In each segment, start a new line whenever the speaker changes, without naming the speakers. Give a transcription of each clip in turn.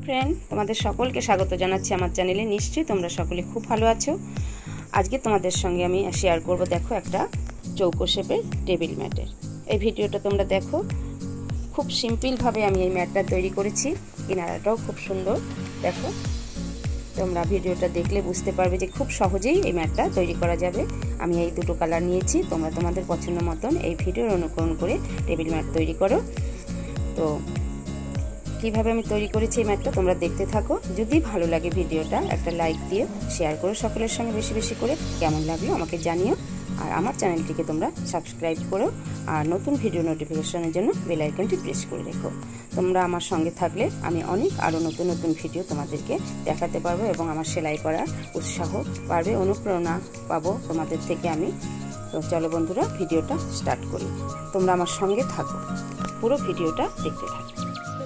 Friend, তোমাদের সকলকে স্বাগত জানাচ্ছি আমার চ্যানেলে। নিশ্চয়ই তোমরা সকলে খুব ভালো আছো। আজকে তোমাদের সঙ্গে আমি শেয়ার করব, দেখো, একটা চৌকো শেপের টেবিল ম্যাটের এই ভিডিওটা তোমরা দেখো। খুব সিম্পলভাবে আমি এই ম্যাটটা তৈরি করেছি, কিনারাটাও খুব সুন্দর। দেখো, তোমরা ভিডিওটা দেখলে বুঝতে পারবে যে খুব সহজেই এই ম্যাটটা তৈরি করা যাবে। আমি এই দুটো কালার নিয়েছি, তোমরা তোমাদের পছন্দ মতন এই ভিডিওর অনুকরণ করে টেবিল ম্যাট তৈরি করো। তো কিভাবে আমি তৈরি করেছি এই ম্যাটটা তোমরা দেখতে থাকো। যদি ভালো লাগে ভিডিওটা একটা লাইক দিয়ে শেয়ার করো সকলের সঙ্গে বেশি বেশি করে। কেমন লাগলো আমাকে জানিও, আর আমার চ্যানেলটিকে তোমরা সাবস্ক্রাইব করো, আর নতুন ভিডিও নোটিফিকেশনের জন্য বেল আইকনটি প্রেস করে রেখো। তোমরা আমার সঙ্গে থাকলে আমি আরও নতুন নতুন ভিডিও তোমাদেরকে দেখাতে পারবো, এবং আমার সেলাই করার উৎসাহ বাড়বে, অনুপ্রেরণা পাবো তোমাদের থেকে আমি। তো চলো বন্ধুরা, ভিডিওটা স্টার্ট করি। তোমরা আমার সঙ্গে থাকো, পুরো ভিডিওটা দেখতে থাকো।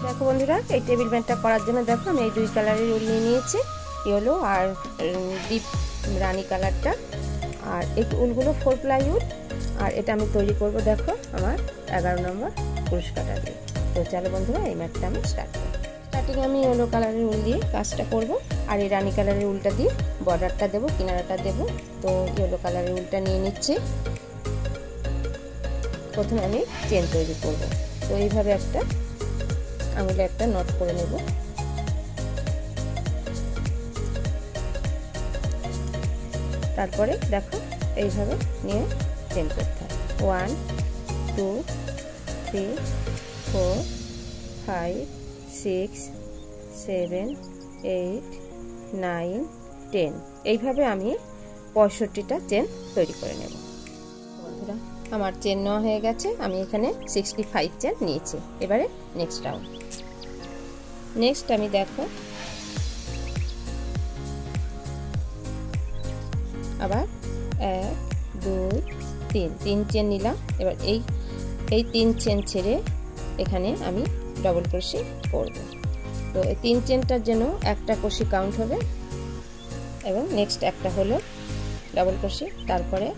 দেখো বন্ধুরা, এই টেবিল ম্যাটটা করার জন্য দেখো আমি এই দুই কালারের উল নিয়ে নিয়েছি, ইয়েলো আর ডিপ রানি কালারটা। আর এই উলগুলো 4 প্লাই উল, আর এটা আমি তৈরি করব দেখো আমার 11 নম্বর কুরুশ কাটা দিয়ে। তো চলো বন্ধুরা, এই ম্যাটটা আমি স্টার্ট করব। স্টার্টিংয়ে আমি ইয়েলো কালারের উল দিয়ে কাজটা করব, আর এই রানি কালারের উলটা দিয়ে বর্ডারটা দেবো, কিনারাটা দেবো। তো ইয়েলো কালারের উলটা নিয়ে নিচ্ছি। প্রথমে আমি চেন তৈরি করব। তো এইভাবে একটা আঙুলে একটা নট করে নেব। তারপরে দেখো এইভাবে নিয়ে চেন করতে হবে। 1 2 3 4 5 6 7 8 9 10 এইভাবে আমি 65টা চেন তৈরি করে নেব। বন্ধুরা, আমার চেন নেওয়া হয়ে গেছে। আমি এখানে 65 চেন নিয়েছি। এবারে নেক্সট রাউন্ড। নেক্সট আমি দেখো আবার 1 2 3 চেন নিলাম। এবার এই 3 চেন ছেড়ে এখানে আমি ডবল ক্রোশে করব। তো এই 3 চেনটার জন্য একটা ক্রোশে কাউন্ট হবে, এবং নেক্সট একটা হলো ডবল ক্রোশে, তারপরে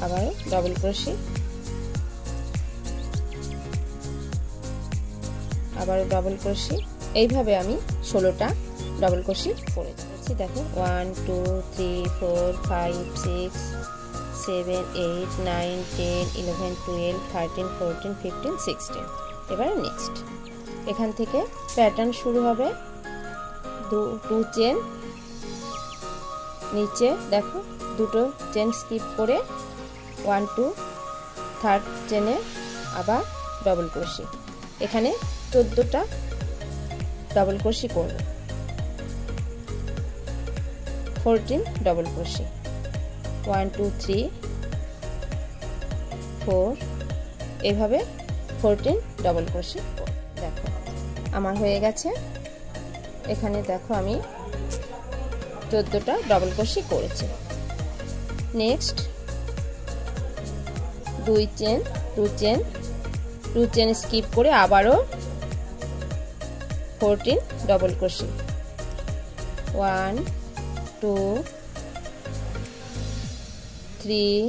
আবারও ডবল ক্রোশে, আবারও ডবল ক্রোশে। এইভাবে আমি 16টা ডবল ক্রোশে করে দিয়েছি। দেখো 1 2 3 4 5 6 7 8 9 10 11 12 13 14 15 16। এবারে নেক্সট এখান থেকে প্যাটার্ন শুরু হবে। 2 চেন নিচে, দেখো দুটো চেন স্কিপ করে 1 2 থার্ড চেনে আবার ডবল ক্রোশে। এখানে 14টা ডবল ক্রোশে করব। 14 ডবল ক্রোশে, 1 2 3 4, এইভাবে 14 ডবল ক্রোশে। দেখো আমার হয়ে গেছে। এখানে দেখো আমি 14টা ডবল ক্রোশে করেছি। নেক্সট 2 চেন স্কিপ করে আবারও 14 ডবল ক্রোশে, 1 2 3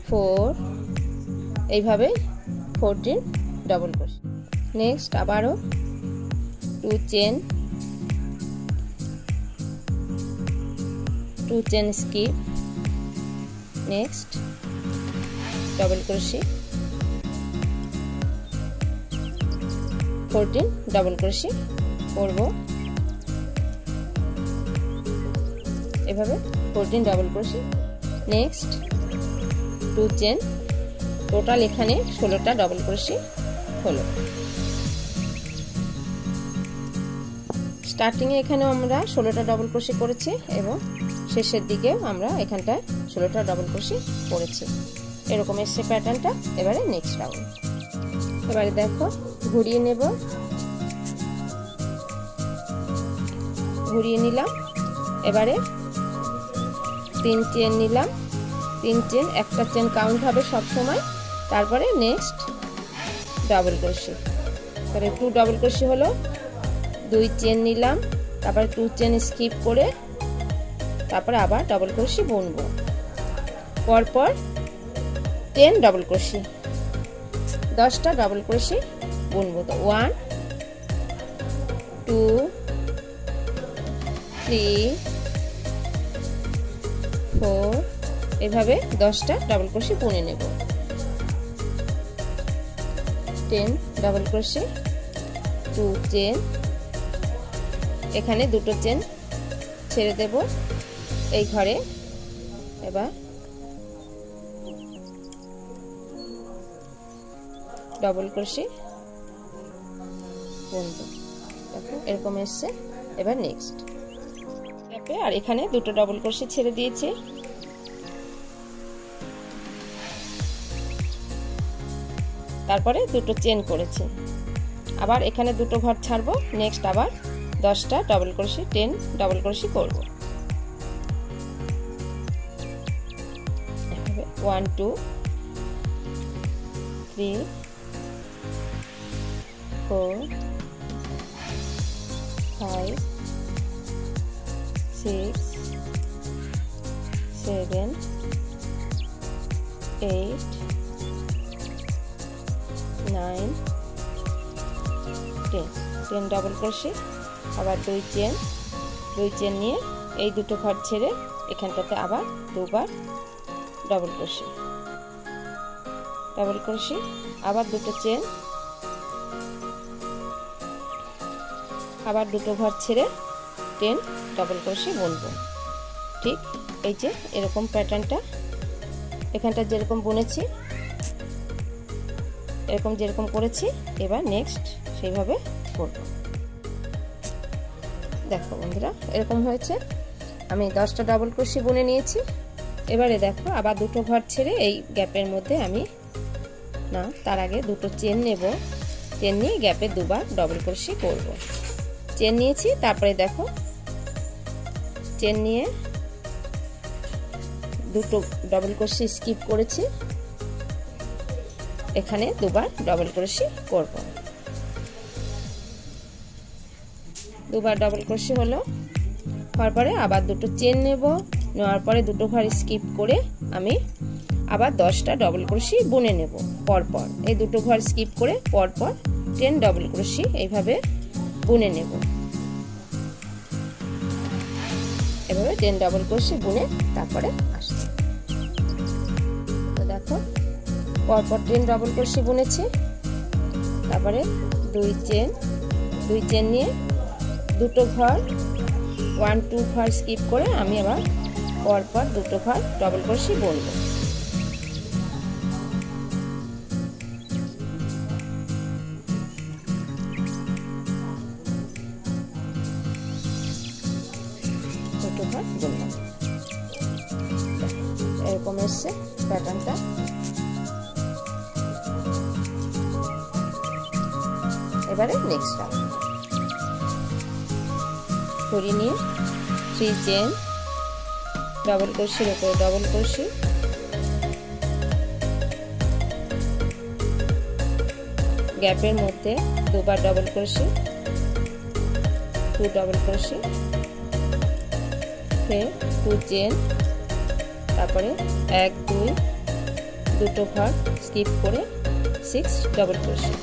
4, এইভাবে 14 ডবল ক্রোশে। নেক্সট আবারও 2 chain skip, next double crochet, 14 double crochet করব। এভাবে 14 double crochet. Next 2 chain, total এখানে 16টা ডবল ক্রোশে হলো। স্টার্টিংয়ে এখানেও আমরা 16টা ডবল ক্রোশে করেছি, এবং শেষের দিকেও আমরা এখানটায় 16টা ডবল ক্রোশে করেছি। এরকম এসছে প্যাটার্নটা। এবারে নেক্সট রাউন্ড। এবারে দেখো ঘুরিয়ে নেব, ঘুরিয়ে নিলাম। এবারে 3 চেন নিলাম। 3 চেন, একটা চেন কাউন্ট হবে সব সময়। তারপরে নেক্সট ডবল ক্রোশে, তারপরে 2 ডবল ক্রোশে হলো। 2 চেন নিলাম, তারপরে 2 চেন স্কিপ করে তারপরে আবার ডবল ক্রোশে বুনবো। পরপর 10 ডবল ক্রোশে, 10টা ডবল ক্রোশে বুনবো। তো 1 2 3 4 এভাবে 10টা ডাবল ক্রোশে বুনে নেব। 10 ডাবল ক্রোশে, 2 চেন, এখানে দুটো চেন ছেড়ে দেব এই ঘরে। এবার ডাবল ক্রোশে বুনবো। দেখো এরকম এসছে। এবার নেক্সট গ্যাপে আর এখানে দুটো ডাবল ক্রোশে ছেড়ে দিয়েছি। তারপরে দুটো চেন করেছি, আবার এখানে দুটো ঘর ছাড়বো। নেক্সট আবার 10টা ডাবল ক্রোশে, 10 ডাবল ক্রোশে করব। 1 2 3 4 5 6 7 8 9 10 10 ডাবল ক্রোশে, আবার 2 চেন নিয়ে এই দুটো ঘর ছেড়ে এখানটাতে আবার দুবার ডাবল ক্রোশে, আবার দুটো চেন, আবার দুটো ঘর ছেড়ে 10 ডাবল ক্রোশে বুনবো। ঠিক এই যে এরকম প্যাটার্নটা এখানটা যেরকম বুনেছি, এরকম যেরকম করেছি, এবার নেক্সট সেইভাবে করব। দেখো বন্ধুরা এরকম হয়েছে। আমি 10টা ডাবল ক্রোশে বুনে নিয়েছি। এবারে দেখো আবার দুটো ঘর ছেড়ে এই গ্যাপের মধ্যে আমি তার আগে দুটো চেন নেব। চেন নিয়ে গ্যাপে দুবার ডাবল ক্রোশে করব। চেন নিয়েছি, তারপরে দেখো চেন নিয়ে দুটো ডাবল ক্রোশে স্কিপ করেছি, এখানে দুবার ডাবল ক্রোশে করব। দুবার ডাবল ক্রোশে হলো, হওয়ার পরে আবার দুটো চেন নেব। নেওয়ার পরে দুটো ঘর স্কিপ করে আমি আবার 10টা ডাবল ক্রোশে বুনে নেব পরপর। এই দুটো ঘর স্কিপ করে পরপর 10 ডাবল ক্রোশে এইভাবে বুনে নেব। এভাবে 10 ডাবল ক্রোশে বুনে তারপরে আসছে। তো দেখো পরপর 10 ডাবল ক্রোশে বুনেছি। তারপরে 2 চেন নিয়ে দুটো ঘর 1 2 ঘর স্কিপ করে আমি আবার পরপর দুটো ঘর ডাবল ক্রোশে বুনবো। দুটো ঘর বুনলাম, এরকম এসছে প্যাটার্নটা। এবারে নেক্সট ধরে নিয়ে 3 চেন, ডাবল ক্রোশের উপরে ডাবল ক্রোশে, গ্যাপের মধ্যে দুবার ডাবল ক্রোশে, 2 ডাবল ক্রোশে, ফের 2 চেন, তারপরে 1 2 দুটো ঘর স্কিপ করে 6 ডাবল ক্রোশে।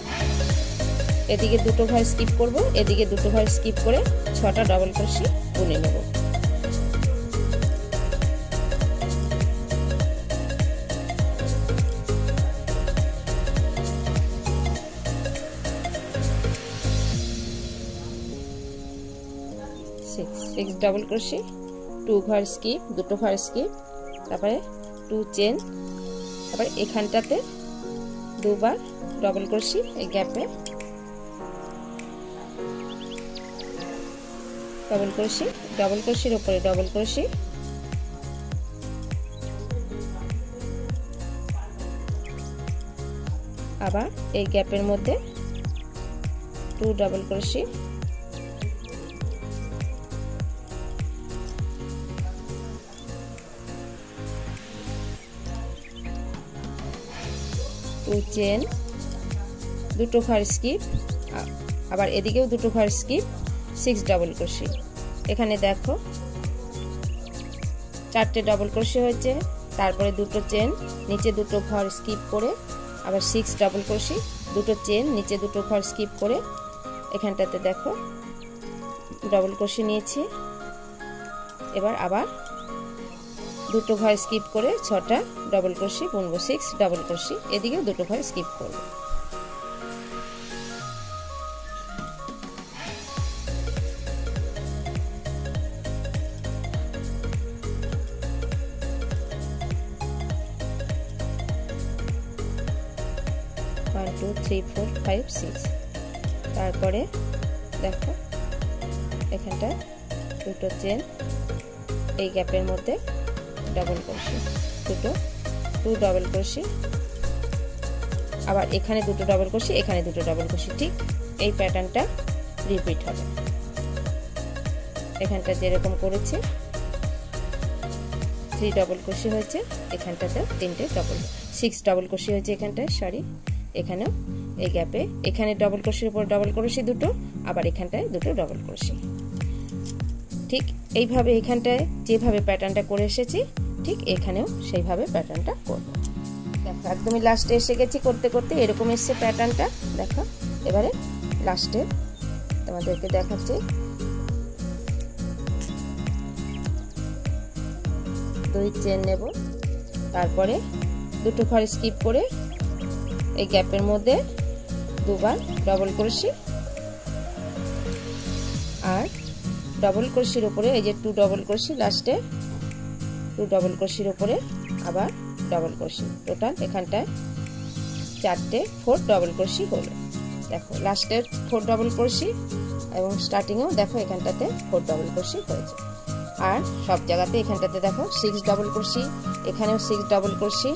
এদিকে দুটো ঘর স্কিপ করব, এদিকে দুটো ঘর স্কিপ করে 6টা ডাবল ক্রোশে বুনে নেব। সিক্স ডাবল ক্রোশে, 2 ঘর স্কিপ, দুটো ঘর স্কিপ, তারপরে 2 চেন, তারপরে এখানটাতে দুবার ডাবল ক্রোশে, এই গ্যাপে ডাবল ক্রোশে, ডাবল ক্রোশের উপরে ডাবল ক্রোশে, আবার এই গ্যাপের মধ্যে 2 ডাবল ক্রোশে, 2 চেন, দুটো ঘর স্কিপ, আবার এদিকেও দুটো ঘর স্কিপ, 6 ডাবল ক্রোশে। এখানে দেখো 4টে ডাবল ক্রোশে হয়েছে। তারপরে দুটো চেন, নিচে দুটো ঘর স্কিপ করে আবার 6 ডাবল ক্রোশে, দুটো চেন, নিচে দুটো ঘর স্কিপ করে এখানটাতে দেখো ডবল ক্রোশে নিয়েছি। এবার আবার দুটো ঘর স্কিপ করে 6টা ডবল ক্রোশে বুনবো, 6 ডবল ক্রোশে। এদিকেও দুটো ঘর স্কিপ করব। ওয়ান 2 3 4 5 6। তারপরে দেখো এখানটা দুটো চেন, এই গ্যাপের মধ্যে ডবল ক্রোশে, দুটো 2 ডবল ক্রোশে, আবার এখানে দুটো ডবল ক্রোশে, এখানে দুটো ডবল ক্রোশে। ঠিক এই প্যাটার্নটা রিপিট হবে। এখানটা যেরকম করেছে 3 ডবল ক্রোশে হয়েছে, এখানটাতে 3টে ডবল 6 ডবল ক্রোশে হয়েছে এখানটায়, সরি এখানেও এই গ্যাপে এখানে ডবল ক্রোশের উপর ডবল ক্রোশে দুটো, আবার এখানটায় দুটো ডবল ক্রোশে। ঠিক এইভাবে এখানটায় যেভাবে প্যাটার্নটা করে এসেছি ঠিক এখানেও সেইভাবে প্যাটার্নটা করব। দেখো একদমই লাস্টে এসে গেছি, করতে করতে এরকম এসছে প্যাটার্নটা। দেখো এবারে লাস্টে তোমাদেরকে দেখাচ্ছি। 2 চেন নেব, তারপরে দুটো ঘর স্কিপ করে এই গ্যাপের মধ্যে দুবার ডবল ক্রোশে, আর ডবল ক্রোশের উপরে এই যে 2 ডবল ক্রোশে, লাস্টে 2 ডবল ক্রোশের উপরে আবার ডবল ক্রোশে। টোটাল এখানটায় 4টে 4 ডবল ক্রোশে হলো। দেখো লাস্টের 4 ডবল ক্রোশে এবং স্টার্টিংয়েও দেখো এখানটাতে 4 ডবল ক্রোশে হয়েছে। আর সব জায়গাতে এখানটাতে দেখো 6 ডবল ক্রোশে, এখানেও 6 ডবল ক্রোশে,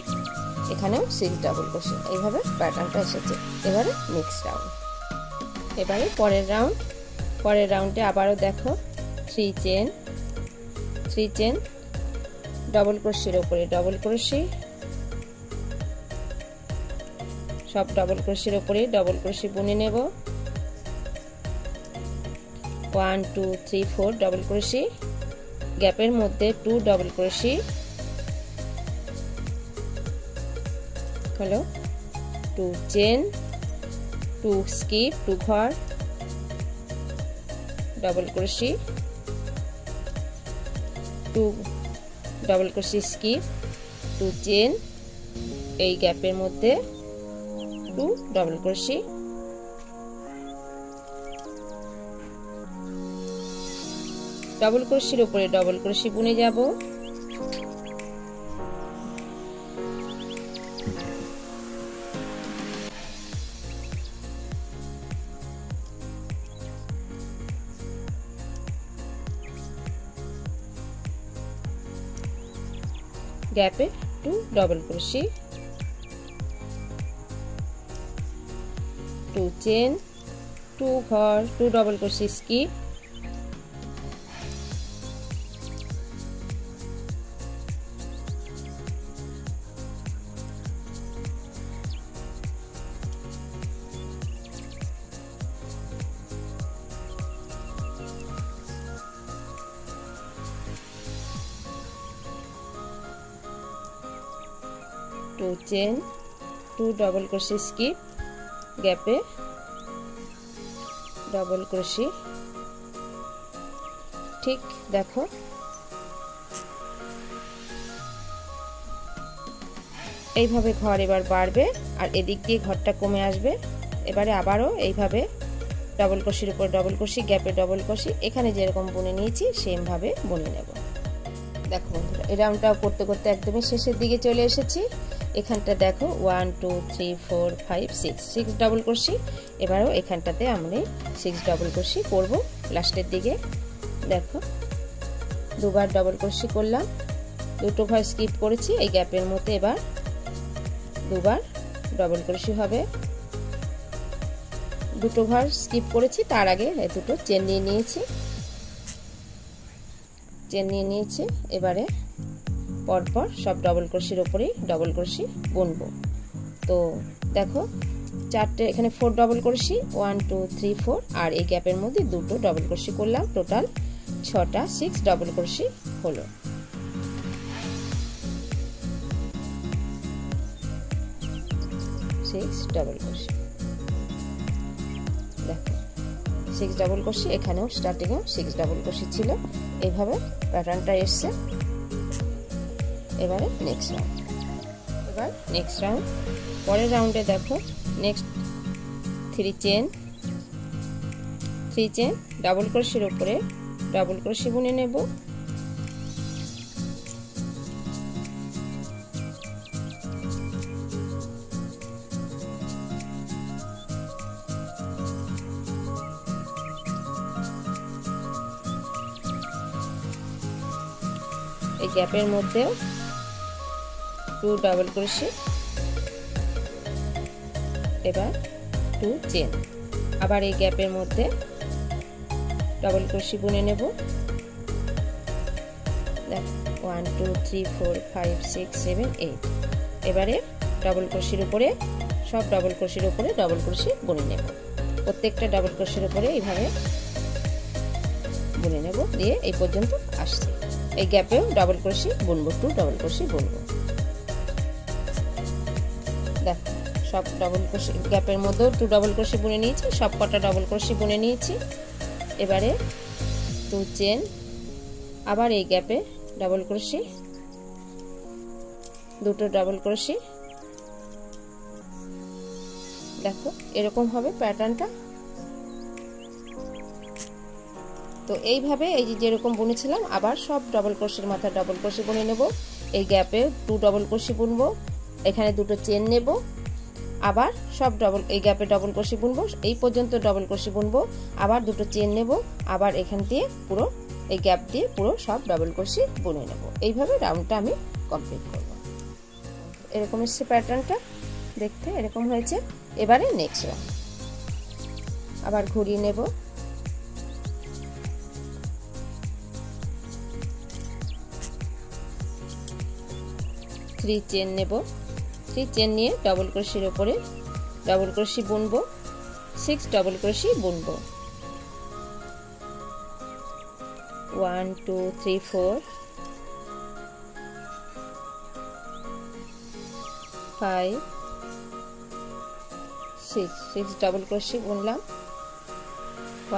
এখানেও 6 ডবল ক্রোশে। এইভাবে প্যাটার্নটা এসেছে। এবারে নেক্সট রাউন্ড। এবারে পরের রাউন্ডে আবারও দেখো 3 চেন ডবল ক্রোশের উপরে ডবল ক্রোশে, সব ডবল ক্রোশের উপরে ডবল ক্রোশে বুনে নেব। 1 2 3 4 ডবল ক্রোশে, গ্যাপের মধ্যে 2 ডবল ক্রোশে হলো, 2 চেন, 2 স্কিপ, 2 ঘর double crochet, 2 double crochet skip, 2 chain, এই গ্যাপের মধ্যে 2 ডবল ক্রোশে, ডবল ক্রোশের উপরে ডবল ক্রোশে বুনে যাব। গ্যাপে 2 ডবল ক্রোশে, 2 চেন, 2 ঘর, 2 double crochet skip, two chain 2 double crochet skip गैपे डबल क्रोशे ठीक देखो এইভাবে ঘর এবার বাড়বে আর এদিক দিয়ে ঘরটা কমে আসবে। এবারে আবারও এইভাবে ডবল ক্রোশের উপর ডবল ক্রোশে গ্যাপে ডবল ক্রোশে এখানে যেরকম বুনে নিয়েছি সেম ভাবে বুনে নেব। দেখো বন্ধুরা এই রাউন্ডটাও করতে করতে একদমই শেষের দিকে চলে এসেছি। এখানটা দেখো 1 2 3 4 5 6 ডবল ক্রোশে। এবারেও এখানটাতে আমরা 6 ডবল ক্রোশে করব লাস্টের দিকে। দেখো দুবার ডবল ক্রোশে করলাম, দুটো ঘর স্কিপ করেছি, এই গ্যাপের মধ্যে এবার দুবার ডবল ক্রোশে হবে। দুটো ঘর স্কিপ করেছি, তার আগে এই দুটো চেন নিয়ে নিয়েছি। এবারে পরপর সব ডবল ক্রোশের উপরেই ডবল ক্রোশে বুনবো। তো দেখো চারটে এখানে 4 ডবল ক্রোশে 1 2 3 4 আর এই গ্যাপের মধ্যে দুটো ডবল ক্রোশে করলাম, টোটাল 6টা 6 ডবল ক্রোশে হলো। ডবল ক্রোশে দেখো 6 ডাবল ক্রোশে, এখানেও স্টার্টিংয়ে 6 ডাবল ক্রোশে ছিল। এইভাবে প্যাটার্নটা এসছে। এবারে নেক্সট রাউন্ড। এবার নেক্সট রাউন্ড, পরের রাউন্ডে দেখো নেক্সট 3 চেন ডাবল ক্রোশের উপরে ডাবল ক্রোশে বুনে নেব। এই গ্যাপের মধ্যেও 2 ডাবল ক্রোশে, এবার 2 চেন, আবার এই গ্যাপের মধ্যে ডাবল ক্রোশে বুনে নেব। 1 2 3 4 5 6 7 8। এবারে ডাবল ক্রোশের উপরে সব ডাবল ক্রোশের উপরে ডাবল ক্রোশে বুনে নেব। প্রত্যেকটা ডাবল ক্রোশের উপরে এইভাবে বুনে নেব, দিয়ে এই পর্যন্ত আসছে। এই গ্যাপেও ডাবল ক্রোশে বুনবো, 2 ডাবল ক্রোশে বুনবো। দেখো সব ডাবল ক্রোশে গ্যাপের মধ্যেও 2 ডাবল ক্রোশে বুনে নিয়েছি, সব কটা ডাবল ক্রোশে বুনে নিয়েছি। এবারে 2 চেন, আবার এই গ্যাপে ডাবল ক্রোশে, 2টো ডাবল ক্রোশে। দেখো এরকম হবে প্যাটার্নটা। তো এইভাবে এই যেরকম বুনেছিলাম আবার সব ডাবল ক্রোশের মাথায় ডাবল ক্রোশে বুনে নেব। এই গ্যাপে 2 ডাবল ক্রোশে বুনবো, এখানে 2টো চেন নেব, আবার সব ডাবল এই গ্যাপে ডাবল ক্রোশে বুনবো, এই পর্যন্ত ডাবল ক্রোশে বুনবো, আবার 2টো চেন নেব, আবার এখান দিয়ে পুরো এই গ্যাপ দিয়ে পুরো সব ডাবল ক্রোশে বুনে নেব। এইভাবে রাউন্ডটা আমি কমপ্লিট করব। এরকম এসছে প্যাটার্নটা, দেখতে এরকম হয়েছে। এবারে নেক্সট রাউন্ড আবার ঘুরিয়ে নেব। 3 চেন নেব, 3 চেন নিয়ে ডাবল ক্রোশের উপরে ডাবল ক্রোশে বুনবো, 6 ডাবল ক্রোশে বুনবো। 1 2 3 4 5 6 ডাবল ক্রোশে বুনলাম।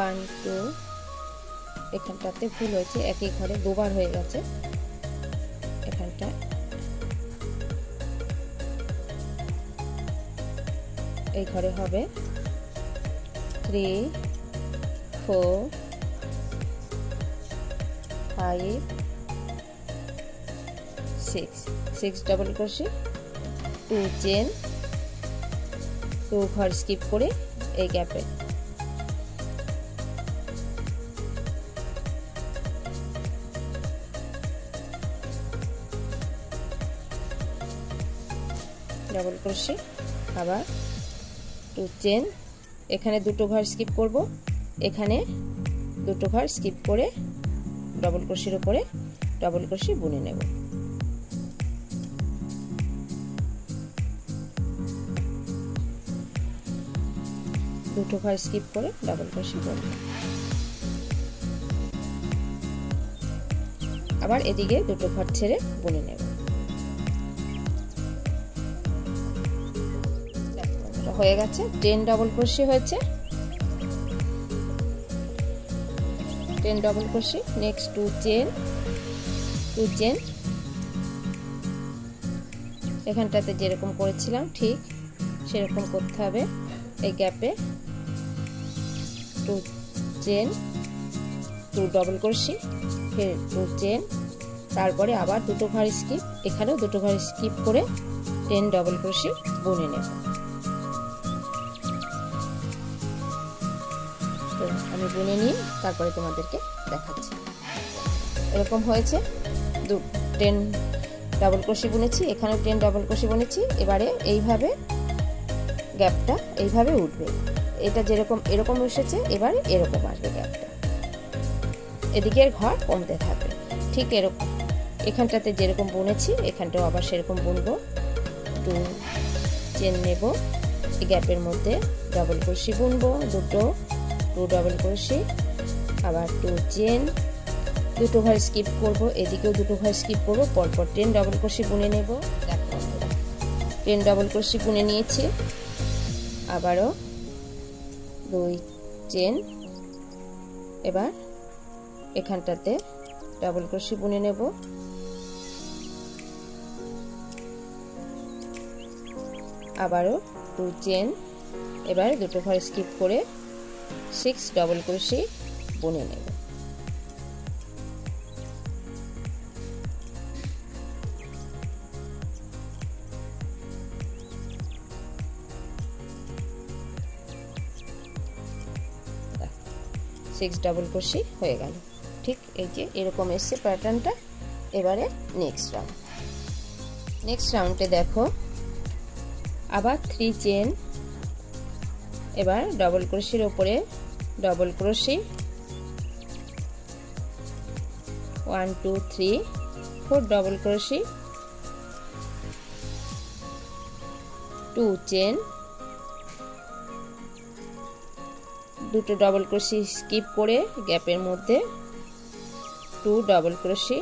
1 2, এখানটাতে ভুল হয়েছে, একই ঘরে দুবার হয়ে গেছে। এখানটা এই ঘরে হবে 3 4 5 6 ডাবল ক্রোশে, 2 চেন, 2 ঘর স্কিপ করে এই গ্যাপে ডাবল ক্রোশে, আবার 2 চেন, এখানে 2টো ঘর স্কিপ করব, এখানে 2টো ঘর স্কিপ করে ডাবল ক্রোশের উপরে ডাবল ক্রোশে বুনে নেব। দুটো ঘর স্কিপ করে ডাবল ক্রোশে বুনব। আবার এদিকে 2টো ঘর ছেড়ে বুনে নেব। হয়ে গেছে, 10 ডাবল ক্রোশে হয়েছে, 10 ডাবল ক্রোশে। নেক্সট 2 চেন, এখানটাতে যেরকম করেছিলাম ঠিক সেরকম করতে হবে। এই গ্যাপে 2 চেন, 2 ডাবল ক্রোশে, ফের 2 চেন, তারপরে আবার 2টো ঘর স্কিপ, এখানেও 2টো ঘর স্কিপ করে 10 ডাবল ক্রোশে বুনে নেব। আমি বুনে নিয়ে তারপরে তোমাদেরকে দেখাচ্ছি। এরকম হয়েছে, 10 ডাবল ক্রোশে বুনেছি, এখানেও 10 ডাবল ক্রোশে বুনেছি। এবারে এইভাবে গ্যাপটা এইভাবে উঠবে, এটা যেরকম এরকম এসেছে এবারে এরকম আসবে গ্যাপটা, এদিকের ঘর কমতে থাকবে। ঠিক এরকম এখানটাতে যেরকম বুনেছি এখানটাও আবার সেরকম বুনবো। 2 চেন নেব, এই গ্যাপের মধ্যে ডাবল ক্রোশে বুনবো, 2 ডাবল ক্রোশে, আবার 2 চেন, 2টো ঘর স্কিপ করব, এদিকেও 2টো ঘর স্কিপ করব, পরপর 10 ডাবল ক্রোশে বুনে নেব। 10 ডাবল ক্রোশে বুনে নিয়েছি, আবারও 2 চেন, এবার এখানটাতে ডাবল ক্রোশি বুনে নেব। আবারও 2 চেন, এবার দুটো ঘর স্কিপ করে 6 ডাবল ক্রোশি বুনে নেব। সিক্স ডাবল ক্রোশি হয়ে গেল। ঠিক এই যে এরকম এসছে প্যাটার্নটা। এবারে নেক্সট রাউন্ডে দেখো আবার 3 চেন, এবার ডাবল ক্রোশির উপরে double crochet 1 2 3 4 double crochet, 2 chain, দুটো ডাবল ক্রোশি স্কিপ করে গ্যাপের মধ্যে 2 ডাবল ক্রোশি,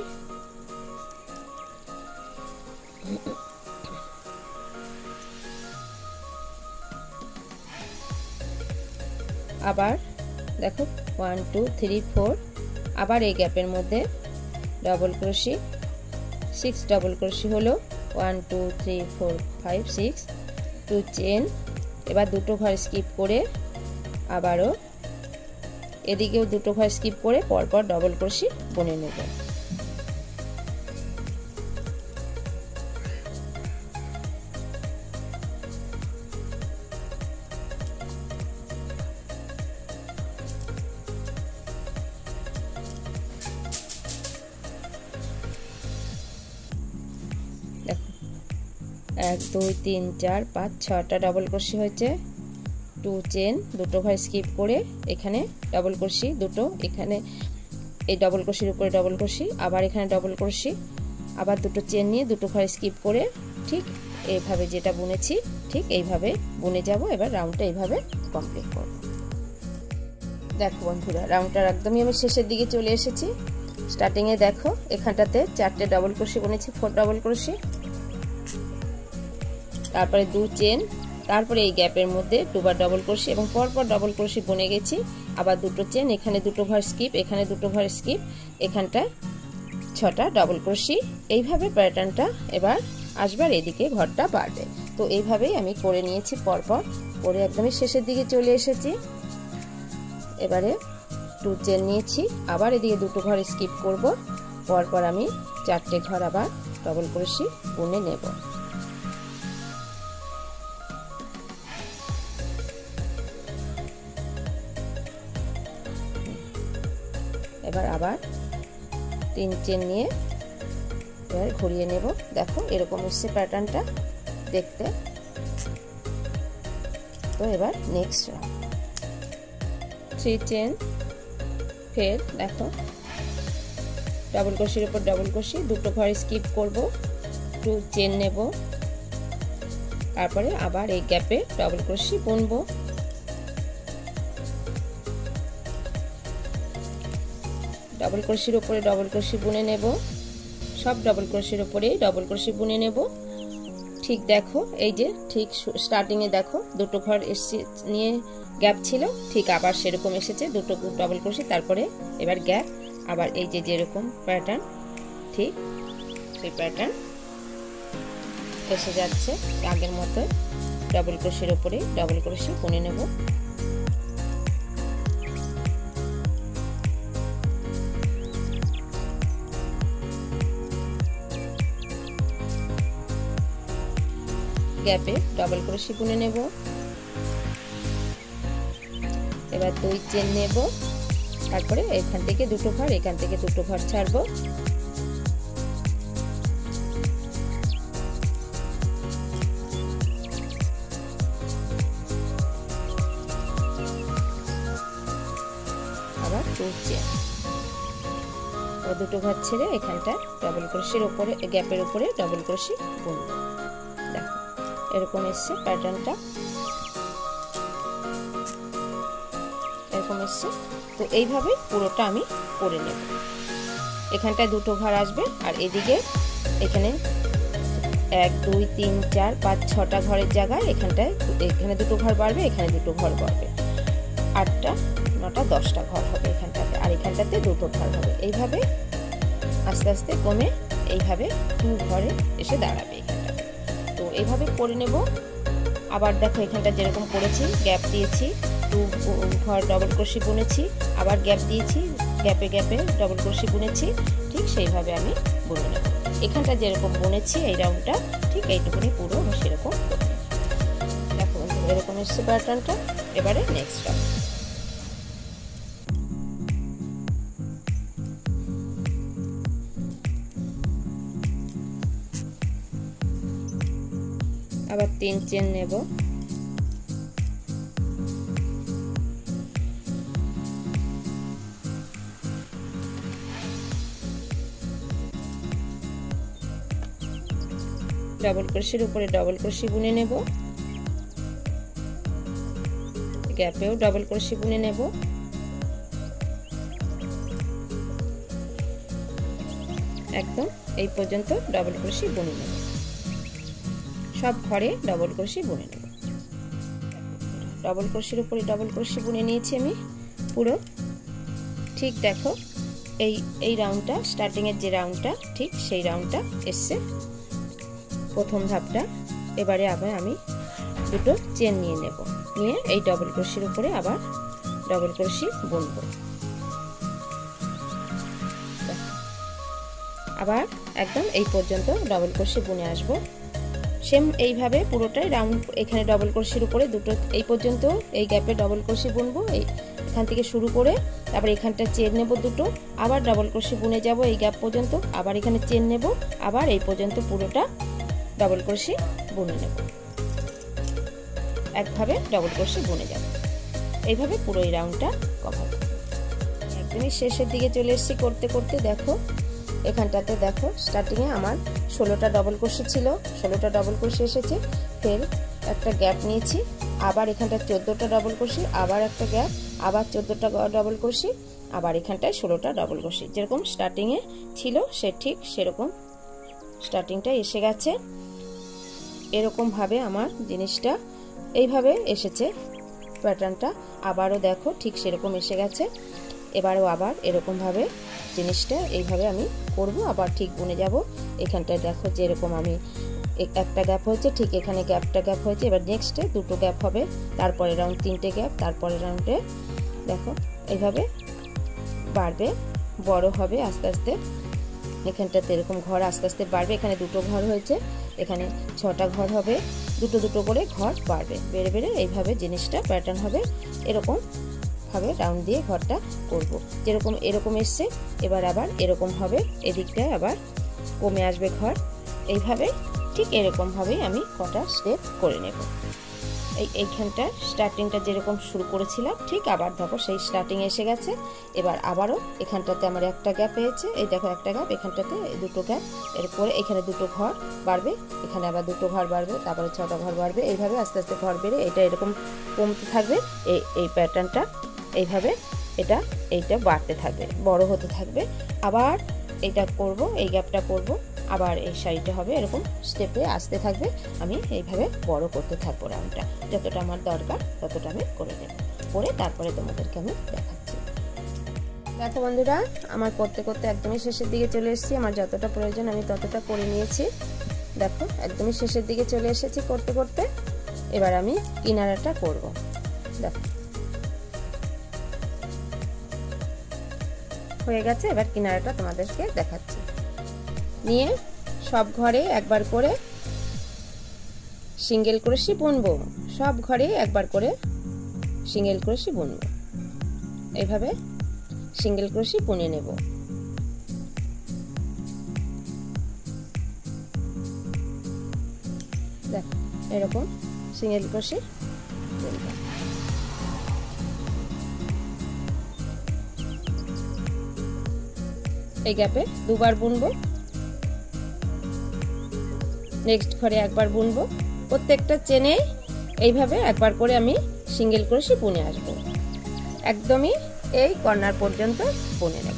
আবার দেখো 1 2 3 4, আবার এই গ্যাপের মধ্যে ডাবল ক্রোশি, 6 ডাবল ক্রোশি হলো 1 2 3 4 5 6, 2 চেন, এবার দুটো ঘর স্কিপ করে আবারও এদিকেও দুটো ঘর স্কিপ করে পরপর ডাবল ক্রোশি বুনে নেব। দেখো 1 2 3 4 5 6টা ডাবল ক্রোশি হয়েছে। 2 চেন, দুটো ঘর স্কিপ করে এখানে ডাবল ক্রোশি দুটো, এখানে এই ডাবল ক্রোশির উপরে ডাবল ক্রোশি, আবার এখানে ডাবল ক্রোশি, আবার দুটো চেন নিয়ে দুটো ঘর স্কিপ করে ঠিক এইভাবে যেটা বুনেছি ঠিক এইভাবে বুনে যাব। এবার রাউন্ডটা এইভাবে কমপ্লিট করব। দেখো বন্ধুরা রাউন্ডটার একদমই আমি শেষের দিকে চলে এসেছি। স্টার্টিংয়ে দেখো এখানটাতে 4টে ডাবল ক্রোশি বুনেছি, 4 ডাবল ক্রোশি, তারপরে 2 চেন, তারপরে এই গ্যাপের মধ্যে 2 বার ডাবল ক্রোশি এবং পরপর ডাবল ক্রোশি বুনে গেছি, আবার দুটো চেন, এখানে দুটো ঘর স্কিপ, এখানে দুটো ঘর স্কিপ, এখানটায় 6টা ডাবল ক্রোশি। এইভাবে প্যাটার্নটা এবার আসবার এদিকে ঘরটা বাড়বে। তো এইভাবেই আমি করে নিয়েছি পরপর, করে একদমই শেষের দিকে চলে এসেছি। এবারে 2 চেন নিয়েছি, আবার এদিকে দুটো ঘর স্কিপ করব, পরপর আমি 4টে ঘর আবার ডাবল ক্রোশি বুনে নেব। এবার আবার 3 চেন নিয়ে এবার ঘুরিয়ে নেব। দেখো এরকম এসছে প্যাটার্নটা দেখতে। তো এবার নেক্সট রাউন্ড 3 চেন, ফের দেখো ডাবল ক্রোশির উপর ডাবল ক্রোশি, দুটো ঘর স্কিপ করব, 2 চেন নেব, তারপরে আবার এই গ্যাপে ডাবল ক্রোশি বুনবো, ডাবল ক্রোশির উপরে ডাবল ক্রোশি বুনে নেব, সব ডাবল ক্রোশির উপরে ডাবল ক্রোশি বুনে নেব। ঠিক দেখো এই যে ঠিক স্টার্টিংয়ে দেখো দুটো ঘর এসে নিয়ে গ্যাপ ছিল, ঠিক আবার সেরকম এসেছে দুটো ডাবল ক্রোশি, তারপরে এবার গ্যাপ, আবার এই যে যেরকম প্যাটার্ন ঠিক সেই প্যাটার্ন এসে যাচ্ছে আগের মতো। ডাবল ক্রোশির উপরে ডাবল ক্রোশি বুনে নেব। গ্যাপে ডাবল ক্রোশি বুনে নেব। এবার 2 চেন নেব, তারপরে এখান থেকে দুটো ঘর, এখান থেকে দুটো ঘর ছাড়বো, আবার 2 চেন, এবার দুটো ঘর ছেড়ে এখানটা ডাবল ক্রোশির উপরে গ্যাপের উপরে ডাবল ক্রোশি বুনব। দেখো এরকম এসছে প্যাটার্নটা, এরকম এসছে। তো এইভাবে পুরোটা আমি করে নেব। এখানটায় দুটো ঘর আসবে আর এদিকে এখানে 1 2 3 4 5 6টা ঘরের জায়গায় এখানে দুটো ঘর বাড়বে, এখানে দুটো ঘর বাড়বে, 8টা 9টা 10টা ঘর হবে এখানটাতে। আর এখানটাতে দুটো ঘর হবে। এইভাবে আস্তে আস্তে কমে এইভাবে 2 ঘরে এসে দাঁড়াবে এখানটা। তো এইভাবে করে নেব। আবার দেখো এখানটা যেরকম করেছি, গ্যাপ দিয়েছি, 2 ঘর ডবল ক্রোশি বুনেছি, আবার গ্যাপ দিয়েছি, গ্যাপে গ্যাপে ডবল ক্রোশি বুনেছি, ঠিক সেইভাবে আমি বুনে নেব। এখানটা যেরকম বুনেছি এই রাউন্ডটা ঠিক এইটুকুনি পুরো আমি সেরকম করে নেব। দেখো এরকম এসছে প্যাটার্নটা। এবারে নেক্সট রাউন্ড। আবার 3 চেন নেব। ডবল ক্রোশের উপরে ডবল ক্রোশি বুনে নেব, গ্যাপেও ডবল ক্রোশি বুনে নেব, একদম এই পর্যন্ত ডবল ক্রোশি বুনে নেব, সব ঘরে ডবল ক্রোশি বুনে নেব। ডবল ক্রোশের উপরে ডবল ক্রোশি বুনে নিয়েছি আমি পুরো। ঠিক দেখো এই রাউন্ডটা, স্টার্টিং এর যে রাউন্ডটা ঠিক সেই রাউন্ডটা এসছে প্রথম ধাপটা। এবারে আবার আমি দুটো চেন নিয়ে নেব, নিয়ে এই ডবল ক্রোশের উপরে আবার ডবল ক্রোশি বুনবো। আবার একদম এই পর্যন্ত ডবল ক্রোশি বুনে আসব। সেম এইভাবে পুরোটাই রাউন্ড। এখানে ডবল ক্রোশির উপরে দুটো এই পর্যন্ত এই গ্যাপে ডবল ক্রোশি বুনবো, এই এখান থেকে শুরু করে তারপর এখানটা চেন নেব দুটো, আবার ডবল ক্রোশি বুনে যাব এই গ্যাপ পর্যন্ত, আবার এখানে চেন নেব, আবার এই পর্যন্ত পুরোটা ডবল ক্রোশি বুনে নেব। একভাবে ডবল ক্রোশি বুনে যাব। এইভাবে পুরো এই রাউন্ডটা কভার। একদমই শেষের দিকে চলে এসেছি করতে করতে। দেখো এখানটাতে দেখো স্টার্টিংয়ে আমার 16টা ডবল ক্রোশি ছিল, 16টা ডবল ক্রোশি এসেছে, ফের একটা গ্যাপ নিয়েছি, আবার এখানটা 14টা ডবল ক্রোশি, আবার একটা গ্যাপ, আবার 14টা ডবল ক্রোশি, আবার এখানটায় 16টা ডবল ক্রোশি। যেরকম স্টার্টিংয়ে ছিল সে ঠিক সেরকম স্টার্টিংটা এসে গেছে। এরকম ভাবে আমার জিনিসটা এইভাবে এসেছে প্যাটার্নটা। আবারও দেখো ঠিক সেরকম এসে গেছে। এবারেও আবার এরকম ভাবে জিনিসটা এইভাবে আমি করব, আবার ঠিক বুনে যাব। এখানটায় দেখো যেরকম আমি একটা গ্যাপ হয়েছে, ঠিক এখানে গ্যাপ হয়েছে। এবার নেক্সটে দুটো গ্যাপ হবে, তারপরে রাউন্ড 3টে গ্যাপ, তারপরে রাউন্ডে দেখো এইভাবে বাড়বে, বড় হবে আস্তে আস্তে। এখানটাতে এরকম ঘর আস্তে আস্তে বাড়বে। এখানে দুটো ঘর হয়েছে, এখানে 6টা ঘর হবে, দুটো দুটো করে ঘর বাড়বে, বেড়ে বেড়ে এইভাবে জিনিসটা প্যাটার্ন হবে। এরকম ভাবে রাউন্ড দিয়ে ঘরটা করব। যেরকম এরকম এসছে, এবার আবার এরকম হবে, এদিকটায় আবার কমে আসবে ঘর। এইভাবে ঠিক এরকম ভাবেই আমি কটা স্টেপ করে নেব। এইখানটা স্টার্টিংটা যেরকম শুরু করেছিলাম ঠিক আবার দেখো সেই স্টার্টিং এসে গেছে। এবার আবারও এখানটাতে আমার একটা গ্যাপ পেয়েছে, এই দেখো একটা গ্যাপ, এখানটাতে দুটো গ্যাপ, এরপরে এখানে দুটো ঘর বাড়বে, এখানে আবার দুটো ঘর বাড়বে, তারপরে 6টা ঘর বাড়বে। এইভাবে আস্তে আস্তে ঘর বেড়ে এটা এরকম কমতে থাকবে। এই প্যাটার্নটা এইভাবে এইটা বাড়তে থাকবে, বড় হতে থাকবে। আবার এইটা করব, এই গ্যাপটা করব, আবার এই শাড়িটা হবে এরকম স্টেপে আসতে থাকবে। আমি এইভাবে বড় করতে থাকবো রাউন্ডটা, যতটা আমার দরকার ততটা আমি করে নেব, করে তারপরে তোমাদেরকে আমি দেখাচ্ছি। দেখো বন্ধুরা, আমার করতে করতে একদমই শেষের দিকে চলে এসেছি। আমার যতটা প্রয়োজন আমি ততটা করে নিয়েছি। দেখো একদমই শেষের দিকে চলে এসেছি করতে করতে। এবার আমি কিনারাটা করব। দেখো হয়ে গেছে। এবার কিনারাটা তোমাদেরকে দেখাচ্ছি। নিয়ে সব ঘরে একবার করে সিঙ্গেল ক্রোশি বুনবো, সব ঘরে একবার করে সিঙ্গেল ক্রোশি বুনবো। এইভাবে সিঙ্গেল ক্রোশি বুনে নেব। দেখো এরকম সিঙ্গেল ক্রোশি বুনবো। এই গ্যাপে দুবার বুনবো, নেক্সট ঘরে একবার বুনবো। প্রত্যেকটা চেনে এইভাবে একবার করে আমি সিঙ্গেল ক্রোশি বুনে আসবো, একদমই এই কর্নার পর্যন্ত বুনে নেব।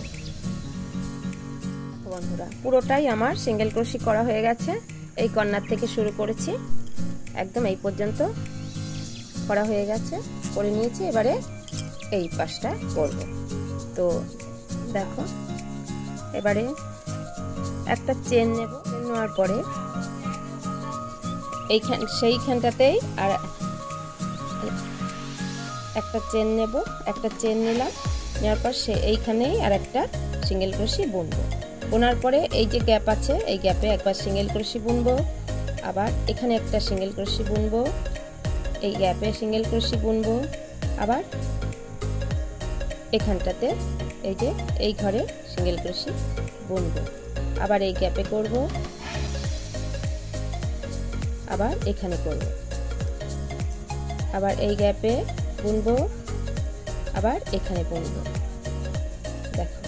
বন্ধুরা পুরোটাই আমার সিঙ্গেল ক্রোশি করা হয়ে গেছে। এই কর্নার থেকে শুরু করেছি, একদম এই পর্যন্ত করা হয়ে গেছে, করে নিয়েছি। এবারে এই পাশটা করব। তো দেখো এবারে একটা চেন নেব, নেওয়ার পরে সেইখানটাতেই আর একটা চেন নেব, একটা চেন নিলাম, নেওয়ার পর এইখানেই আর একটা সিঙ্গেল ক্রোশি বুনবো। বোনার পরে এই যে গ্যাপ আছে এই গ্যাপে একবার সিঙ্গেল ক্রোশি বুনবো, আবার এখানে একটা সিঙ্গেল ক্রোশি বুনবো, এই গ্যাপে সিঙ্গেল ক্রোশি বুনবো, আবার এখানটাতে এই যে এই ঘরে সিঙ্গেল ক্রোশি বুনবো, আবার এই গ্যাপে করব, আবার এখানে করব, আবার এই গ্যাপে বুনবো, আবার এখানে বুনবো। দেখো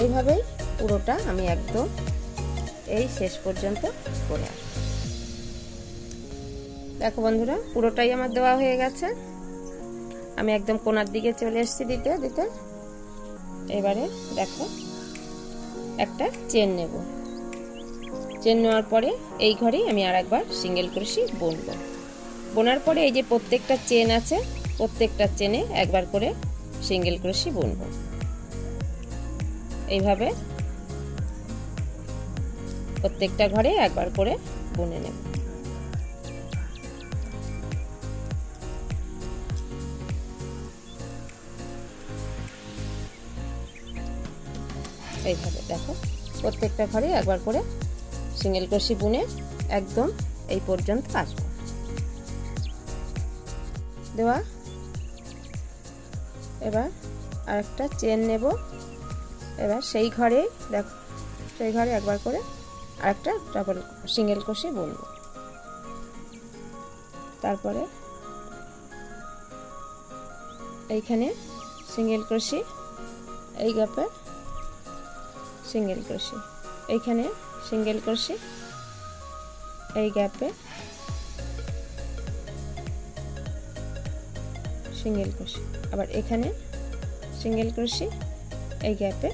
এইভাবেই পুরোটা আমি একদম এই শেষ পর্যন্ত করে আসবো। দেখো বন্ধুরা পুরোটাই আমার দেওয়া হয়ে গেছে, আমি একদম কোণার দিকে চলে এসেছি দিতে দিতে। এবারে দেখো একটা চেন নেব, চেন নেওয়ার পরে এই ঘরেই আমি আর একবার সিঙ্গেল ক্রোশি বুনবো। বোনার পরে এই যে প্রত্যেকটা চেন আছে প্রত্যেকটা চেনে একবার করে সিঙ্গেল ক্রোশি বুনবো। এইভাবে প্রত্যেকটা ঘরে একবার করে বুনে নেব। এইভাবে দেখো প্রত্যেকটা ঘরে একবার করে সিঙ্গেল ক্রোশি বুনে একদম এই পর্যন্ত আসবো। দেওয়া এবার আরেকটা চেন নেব, এবার সেই ঘরে দেখো সেই ঘরে একবার করে আরেকটা ডাবল সিঙ্গেল ক্রোশি বুনবো। তারপরে এইখানে সিঙ্গেল ক্রোশি, এই গ্যাপে সিঙ্গেল ক্রোশি, এইখানে সিঙ্গেল ক্রোশি, এই গ্যাপে সিঙ্গেল ক্রোশি, আবার এখানে সিঙ্গেল ক্রোশি, এই গ্যাপে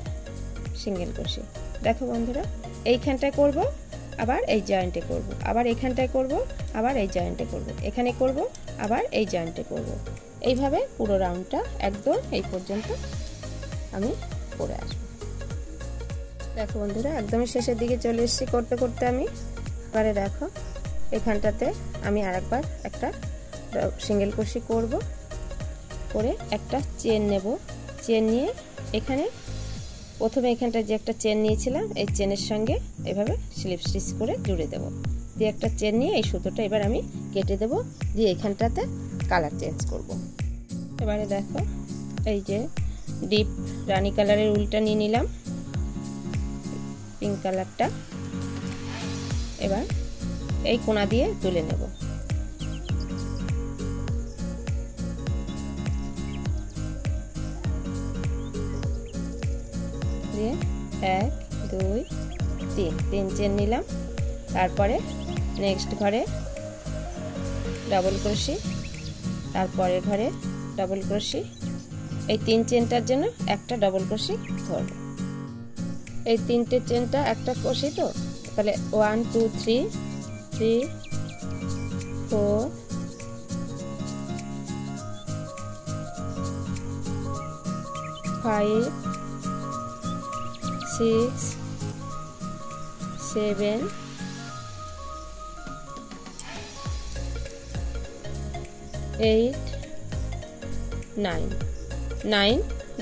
সিঙ্গেল ক্রোশি। দেখো বন্ধুরা এইখানটায় করব, আবার এই জয়েন্টে করব, আবার এইখানটায় করব, আবার এই জয়েন্টে করব, এখানে করব, আবার এই জয়েন্টে করব। এইভাবে পুরো রাউন্ডটা একদম এই পর্যন্ত আমি করে আসবো। দেখো বন্ধুরা একদমই শেষের দিকে চলে এসেছি করতে করতে আমি। এবারে দেখো এখানটাতে আমি আরেকবার একটা সিঙ্গেল ক্রোশি করব, করে একটা চেন নেব, চেন নিয়ে এখানে প্রথমে এখানটা যে একটা চেন নিয়েছিলাম এই চেনের সঙ্গে এভাবে স্লিপ স্টিচ করে জুড়ে দেব, দিয়ে একটা চেন নিয়ে এই সুতোটা এবার আমি কেটে দেব, দিয়ে এখানটাতে কালার চেঞ্জ করব। এবারে দেখো এই যে ডিপ রানী কালারের উলটা নিয়ে নিলাম, পিঙ্ক কালারটা, এবার এই কোণা দিয়ে তুলে নেব। দিয়ে 1 2 3 চেন নিলাম, তারপরে নেক্সট ঘরে ডাবল ক্রোশি, তারপরে ঘরে ডাবল ক্রোশি, এই 3 চেনটার জন্য একটা ডাবল ক্রোশি ধরব। এই 3টে চেনটা একটা ক্রোশি, তো তাহলে 1 2 3 3 4 5 6 7 8 9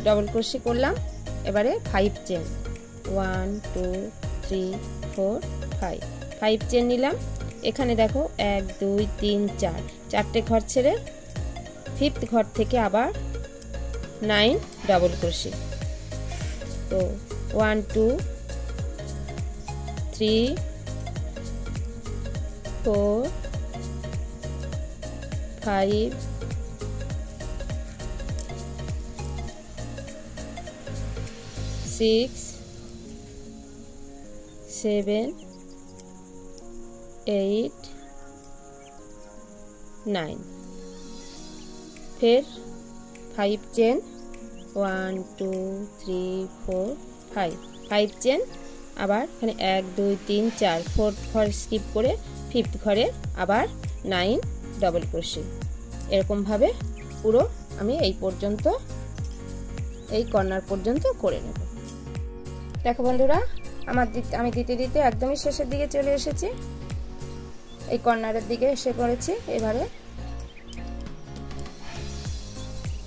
ডাবল ক্রোশি করলাম। এবারে 5 চেন 1 2 3 4 5 চেন নিলাম। এখানে দেখো 1 2 3 4 চারটে ঘর ছেড়ে 5th ঘর থেকে আবার 9 ডাবল ক্রোশি। তো 1 2 3 4 5 6 7 8 9 फिर 5 चेन 1 2 3 4 5 चेन আবার এখানে 1 2 3 4 4th ঘর স্কিপ করে 5th ঘরে আবার 9 ডাবল ক্রোশি। এরকম ভাবে পুরো আমি এই পর্যন্ত এই কর্নার পর্যন্ত করে নেব। দেখো বন্ধুরা, আমি দিতে দিতে একদমই শেষের দিকে চলে এসেছি, এই কর্নারের দিকে এসে পড়েছি।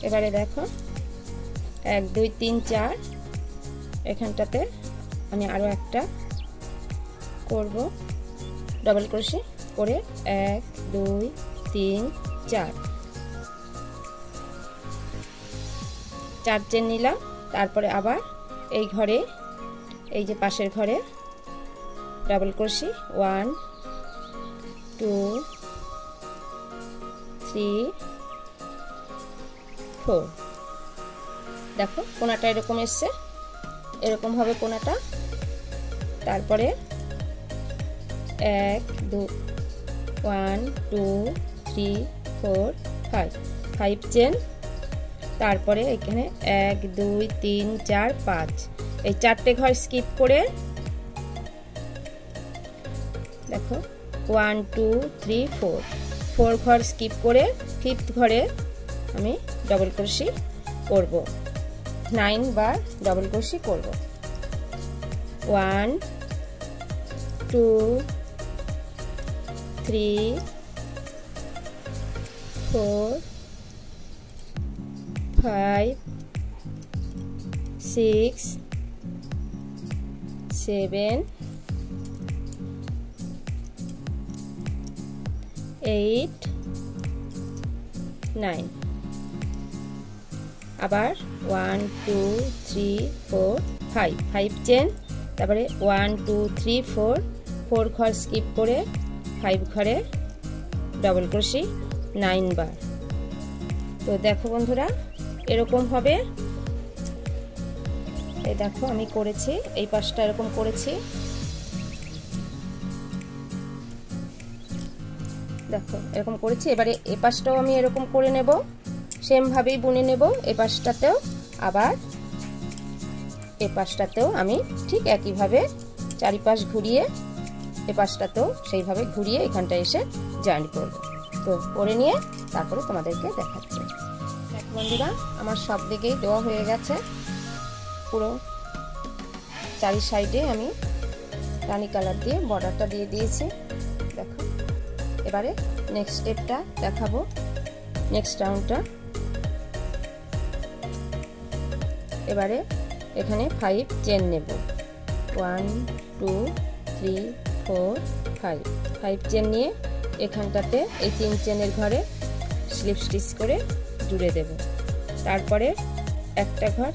এবারে দেখো 1 2 3 4 এখানটাতে আমি আরো একটা করব, ডাবল ক্রোশে করে 1 2 3 4 চেন নিলাম। তারপরে আবার এই ঘরে, এই যে পাশের ঘরে ডাবল ক্রোশে 1 2 3 4। দেখো কোনাটা এরকম এসছে, এরকম হবে কোনাটা। তারপরে 1 2 1 2 3 4 5 চেন। তারপরে এখানে 1 2 3 4 5 এই 4টে ঘর স্কিপ করে দেখো 1 2 3 4 ঘর স্কিপ করে 5th ঘরে আমি ডাবল ক্রোশে করব, 9 বার ডাবল ক্রোশে করব। 1 2 3 4 5 6 7 8 9। আবার 1 2 3 4 5 চেন। তারপরে 1 2 3 4 ঘর স্কিপ করে 5 ঘরে ডাবল ক্রোশে 9 বার। তো দেখো বন্ধুরা এরকম হবে। এই দেখো আমি করেছি, এই পাশটা এরকম করেছি। দেখো এরকম করেছি। এবারে এই পাশটাও আমি এরকম করে নেব, সেম ভাবেই বুনে নেব। এই পাশটাতেও আবার এই পাশটাতেও আমি ঠিক একইভাবে চারিপাশ ঘুরিয়ে এই পাশটাতেও সেইভাবে ঘুরিয়ে এখানটায় এসে জয়েন করব। তো করে নিয়ে তারপরে তোমাদেরকে দেখাচ্ছি। দেখো বন্ধুরা আমার সব দিকেই দেওয়া হয়ে গেছে, পুরো চারি সাইডে আমি রানী কালার দিয়ে বর্ডারটা দিয়ে দিয়েছি। দেখো এবারে নেক্সট স্টেপটা দেখাবো, নেক্সট রাউন্ডটা। এবারে এখানে 5 চেন নেব, 1 2 3 4 5 চেন নিয়ে এখানটাতে এই 3 চেনের ঘরে স্লিপ স্টিচ করে জুড়ে দেব। তারপরে একটা ঘর,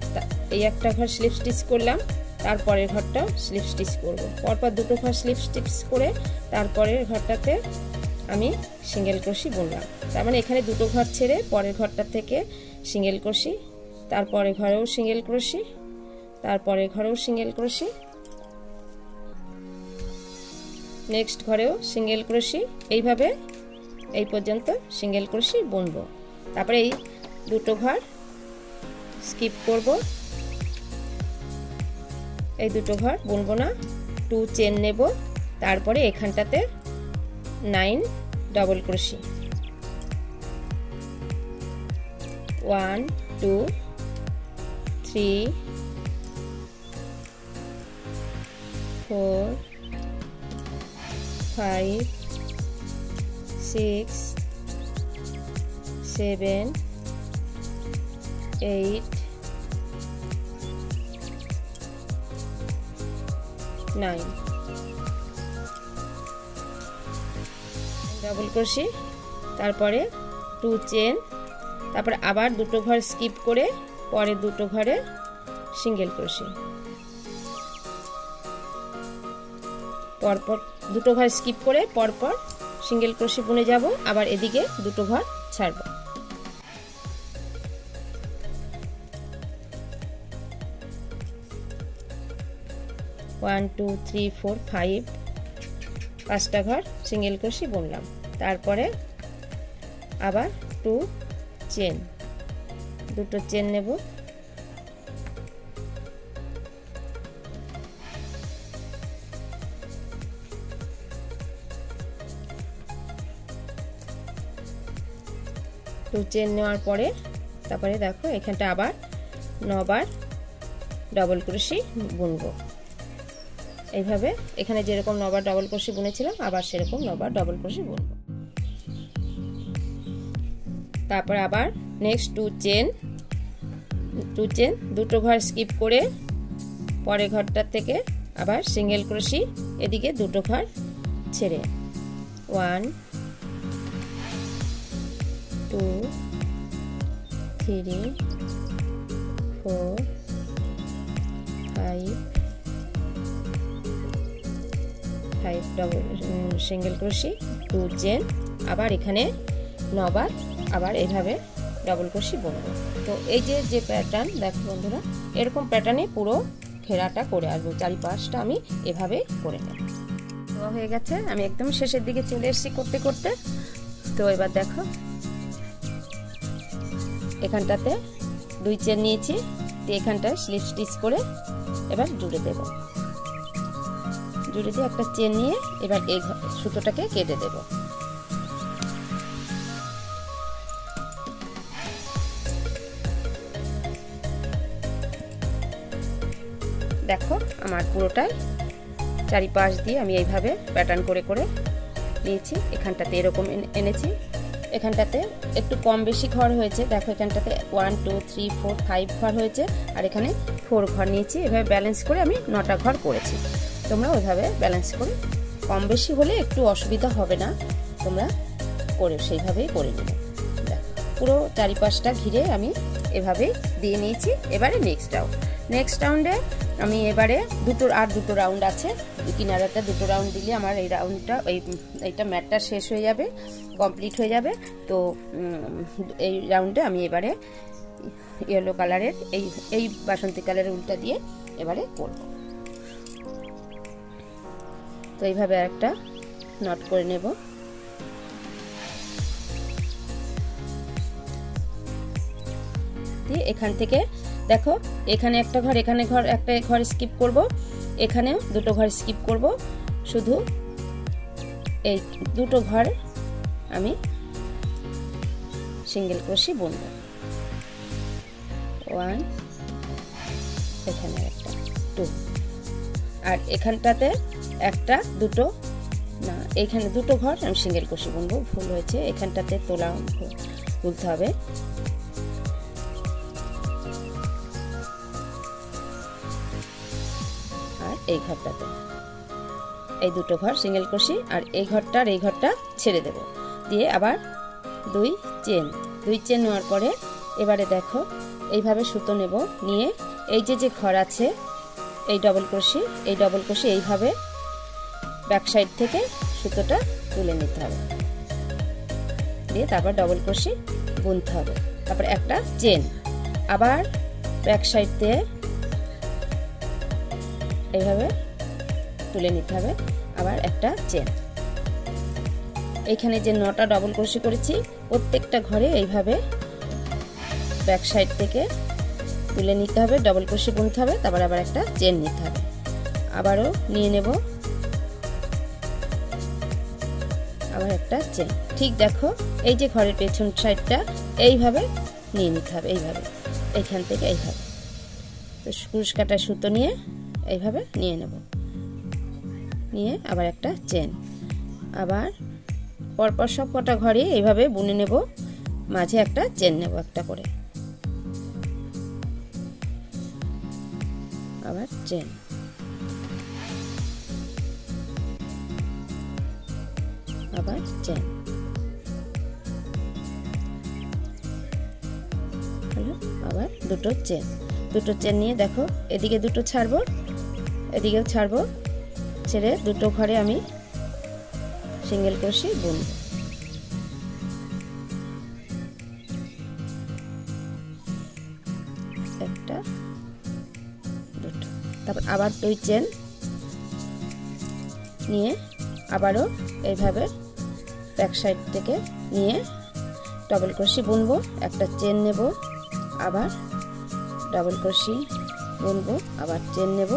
এই একটা ঘর স্লিপ স্টিচ করলাম, তারপরের ঘরটাও স্লিপ স্টিচ করব। পরপর দুটো ঘর স্লিপ স্টিচ করে তারপরের ঘরটাতে আমি সিঙ্গেল ক্রোশে বুনলাম। তার মানে এখানে দুটো ঘর ছেড়ে পরের ঘরটা থেকে সিঙ্গেল ক্রোশে, তারপরে ঘরেও সিঙ্গেল ক্রোশে, তারপরে ঘরেও সিঙ্গেল ক্রোশে, নেক্সট ঘরেও সিঙ্গেল ক্রোশে, এইভাবে এই পর্যন্ত সিঙ্গেল ক্রোশে বুনবো। তারপরে এই দুটো ঘর স্কিপ করব, এই দুটো ঘর বুনবো না, 2 চেন নেব। তারপরে এখানটাতে 9 ডাবল ক্রোশে, 1 2 3 4 5 6 7 8 9 ডাবল ক্রোশে, তারপরে 2 চেন, তারপরে আবার দুটো ঘর স্কিপ করে পরে দুটো ঘরে সিঙ্গেল ক্রোশে, পরপর দুটো ঘর স্কিপ করে পরপর সিঙ্গেল ক্রোশে বুনে যাব। আবার এদিকে দুটো ঘর ছাড়ব। ওয়ান 2 3 4 5 5টা ঘর সিঙ্গেল ক্রোশে বুনলাম। তারপরে আবার 2 চেন, দুটো চেন নেব, চেন নেওয়ার পরে তারপরে দেখো এখানটা আবার 9 বার ডবল ক্রোশি বুনবো। এইভাবে এখানে যেরকম 9 বার ডবল ক্রোশি বুনেছিলাম আবার সেরকম 9 বার ডবল ক্রোশি বুনবো। তারপর আবার নেক্সট 2 চেন দুটো ঘর স্কিপ করে পরের ঘরটা থেকে আবার সিঙ্গেল ক্রোশি এদিকে দুটো ঘর ছেড়ে 1 2 3 4 5 ডবল সিঙ্গেল ক্রোশি 2 চেন আবার এখানে 9 বার আবার এইভাবে ডবল ক্রোশি বুনবো। তো এই যে প্যাটার্ন দেখো বন্ধুরা, এরকম প্যাটার্নে পুরো ঘেরাটা করে আসবো। চারিপাশটা আমি এভাবে করে নেব। তো হয়ে গেছে, আমি একদম শেষের দিকে চলে এসেছি করতে করতে। তো এবার দেখো এখানটাতে 2 চেন নিয়েছি, তো এখানটায় স্লিপ স্টিচ করে এবার জুড়ে দেব। জুড়ে দিয়ে একটা চেন নিয়ে এবার এই সুতোটাকে কেটে দেব। দেখো আমার পুরোটাই চারিপাশ দিয়ে আমি এইভাবে প্যাটার্ন করে করে নিয়েছি। এখানটাতে এরকম এনেছি, এখানটাতে একটু কম বেশি ঘর হয়েছে। দেখো এখানটাতে 1 2 3 4 5 ঘর হয়েছে আর এখানে 4 ঘর নিয়েছি। এভাবে ব্যালেন্স করে আমি 9টা ঘর করেছি। তোমরা ওইভাবে ব্যালেন্স করে, কম বেশি হলে একটু অসুবিধা হবে না, তোমরা করে সেইভাবেই করে নেবে। দেখো পুরো চারিপাশটা ঘিরে আমি এভাবেই দিয়ে নিয়েছি। এবারে নেক্সট রাউন্ডে আমি এবারে দুটো রাউন্ড আছে, কিনারাটা দুটো রাউন্ড দিলে আমার এই রাউন্ডটা এইটা ম্যাটটা শেষ হয়ে যাবে, কমপ্লিট হয়ে যাবে। তো এই রাউন্ডে আমি এবারে ইয়েলো কালারের এই বাসন্তী কালারের উলটা দিয়ে এবারে করব। তো এইভাবে একটা নট করে নেব। দিয়ে এখান থেকে দেখো এখানে একটা ঘর, এখানে একটা ঘর স্কিপ করব, এখানেও দুটো ঘর স্কিপ করব। শুধু এই দুটো ঘর আমি সিঙ্গেল ক্রোশি বুনব। 1 এখানে একটা 2 আর এখানটাতে একটা দুটো না, এখানে দুটো ঘর আমি সিঙ্গেল ক্রোশি বুনবো। ভুল হয়েছে, এখানটাতে তোলা তুলতে হবে। এই ঘরটাতে এই দুটো ঘর সিঙ্গেল ক্রোশি আর এই ঘরটা আর এই ঘরটা ছেড়ে দেব। দিয়ে আবার 2 চেন নেওয়ার পরে এবারে দেখো এইভাবে সুতো নেব, নিয়ে এই যে ঘর আছে এই ডবল ক্রোশি এইভাবে ব্যাক সাইড থেকে সুতোটা তুলে নিতে হবে। দিয়ে তারপর ডবল ক্রোশি বুনতে হবে। তারপর একটা চেন, আবার ব্যাক সাইড দিয়ে এইভাবে তুলে নিতে হবে, আবার একটা চেন। এইখানে যে 9টা ডবল ক্রোশি করেছি প্রত্যেকটা ঘরে এইভাবে ব্যাক সাইড থেকে তুলে নিতে হবে, ডবল ক্রোশি বুনতে হবে, তারপর আবার একটা চেন নিতে হবে। আবারও নিয়ে নেব, আবার একটা চেন। ঠিক দেখো এই যে ঘরের পেছন সাইডটা এইভাবে নিয়ে নিতে হবে, এইভাবে এইখান থেকে এইভাবে। তো কুরুশ কাটা সুতো নিয়ে এইভাবে নিয়ে নেব, নিয়ে আবার একটা চেন। আবার পরপর সব কটা ঘরে এইভাবে বুনে নেব, মাঝে একটা চেন নেব একটা করে, আবার চেন, আবার চেন। আবার দুটো চেন নিয়ে দেখো এদিকে দুটো ছাড়বো, এদিকেও ছাড়বো, ছেড়ে দুটো ঘরে আমি সিঙ্গেল ক্রোশি বুনবো। একটা দুটো, তারপর আবার 2 চেন নিয়ে আবারও এইভাবে ব্যাক সাইড থেকে নিয়ে ডবল ক্রোশি বুনবো, একটা চেন নেব, আবার ডবল ক্রোশি বুনবো, আবার চেন নেব,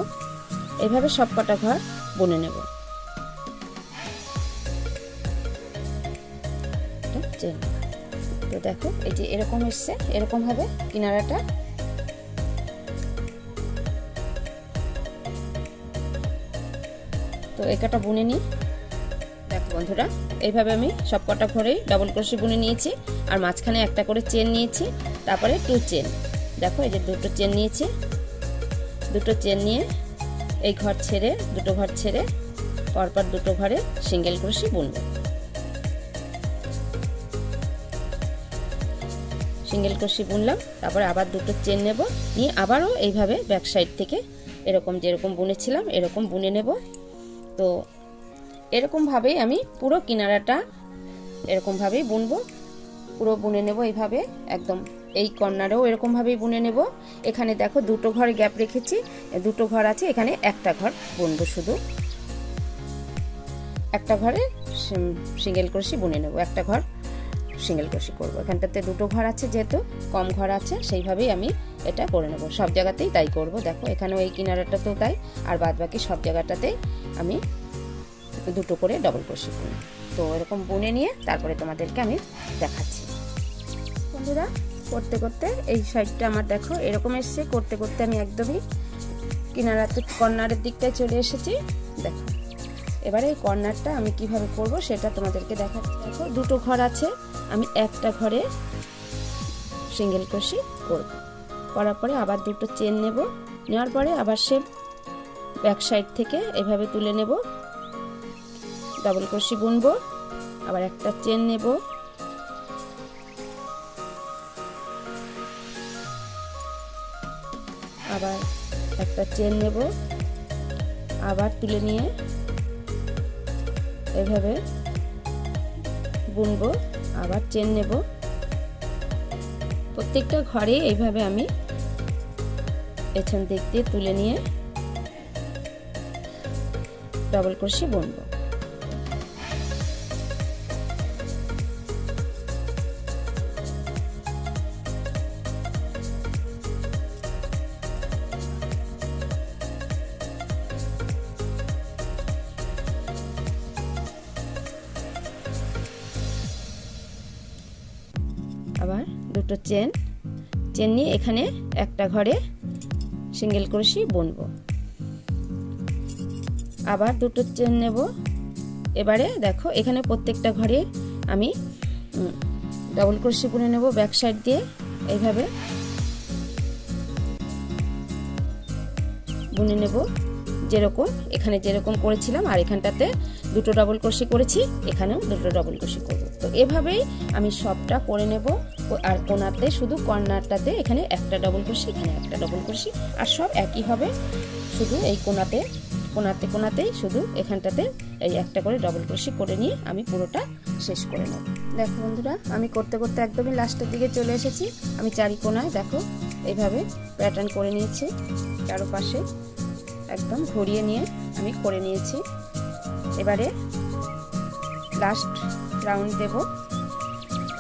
এইভাবে সব কটা ঘর বুনে নেব। চেন। তো দেখো এই যে এরকম এসছে, এরকম হবে কিনারাটা। তো এই কটা বুনে নিই। দেখো বন্ধুরা, এইভাবে আমি সব কটা ঘরেই ডবল ক্রোশে বুনে নিয়েছি আর মাঝখানে একটা করে চেন নিয়েছি, তারপরে 2 চেন। দেখো এই যে 2টো চেন নিয়েছি, 2টো চেন নিয়ে এই ঘর ছেড়ে 2টো ঘর ছেড়ে পরপর 2টো ঘরে সিঙ্গেল ক্রোশে বুনবো। সিঙ্গেল ক্রোশে বুনলাম, তারপরে আবার 2টো চেন নেব, নিয়ে আবারও এইভাবে ব্যাক সাইড থেকে এরকম যেরকম বুনেছিলাম এরকম বুনে নেব। তো এরকমভাবেই আমি পুরো কিনারাটা এরকমভাবেই বুনবো, পুরো বুনে নেব এইভাবে একদম। এই কর্নারেও এরকমভাবেই বুনে নেব। এখানে দেখো 2টো ঘর গ্যাপ রেখেছি, 2টো ঘর আছে, এখানে একটা ঘর বুনবো, শুধু একটা ঘরে সিঙ্গেল ক্রোশে বুনে নেব, একটা ঘর সিঙ্গেল ক্রোশে করব। এখানটাতে 2টো ঘর আছে, যেহেতু কম ঘর আছে সেইভাবেই আমি এটা করে নেব। সব জায়গাতেই তাই করব। দেখো এখানেও এই কিনারাটাতেও তাই, আর বাদ বাকি সব জায়গাটাতেই আমি 2টো করে ডবল ক্রোশে বুনব। তো এরকম বুনে নিয়ে তারপরে তোমাদেরকে আমি দেখাচ্ছি। বন্ধুরা, করতে করতে এই সাইডটা আমার দেখো এরকম এসছে, করতে করতে আমি একদমই কিনারাতে কর্নারের দিকটায় চলে এসেছি। দেখো এবারে এই কর্নারটা আমি কিভাবে করব সেটা তোমাদেরকে দেখাচ্ছি। দেখো 2টো ঘর আছে, আমি একটা ঘরে সিঙ্গেল ক্রোশে করব। করার পরে আবার 2টো চেন নেব, নেওয়ার পরে আবার সে ব্যাক সাইড থেকে এভাবে তুলে নেব, ডবল ক্রোশে বুনবো, আবার একটা চেন নেব, আবার একটা চেন নেব, আবার তুলে নিয়ে এভাবে বুনবো, আবার চেন নেব। প্রত্যেকটা ঘরে এইভাবে আমি পেছন দিক দিয়ে তুলে নিয়ে ডবল ক্রোশে বুনবো। আবার 2টো চেন নিয়ে এখানে একটা ঘরে সিঙ্গেল ক্রোশে বুনবো, আবার 2টো চেন নেব। এবারে দেখো এখানে প্রত্যেকটা ঘরে আমি ডবল ক্রোশে বুনে নেব ব্যাক সাইড দিয়ে, এইভাবে বুনে নেব যেরকম এখানে যেরকম করেছিলাম, আর এখানটাতে 2টো ডবল ক্রোশে করেছি, এখানেও 2টো ডবল ক্রোশে করব। তো এভাবেই আমি সবটা করে নেব। আর কোনাতে শুধু কর্নারটাতে এখানে একটা ডবল ক্রোশে, এখানে একটা ডবল ক্রোশে, আর সব একই হবে, শুধু এই কোনাতেই শুধু এখানটাতে এই একটা করে ডবল ক্রোশে করে নিয়ে আমি পুরোটা শেষ করে নেব। দেখো বন্ধুরা, আমি করতে করতে একদমই লাস্টের দিকে চলে এসেছি। আমি চারিকোনায় দেখো এইভাবে প্যাটার্ন করে নিয়েছি, চারপাশে একদম ঘুরিয়ে নিয়ে আমি করে নিয়েছি। এবারে লাস্ট রাউন্ড দেব।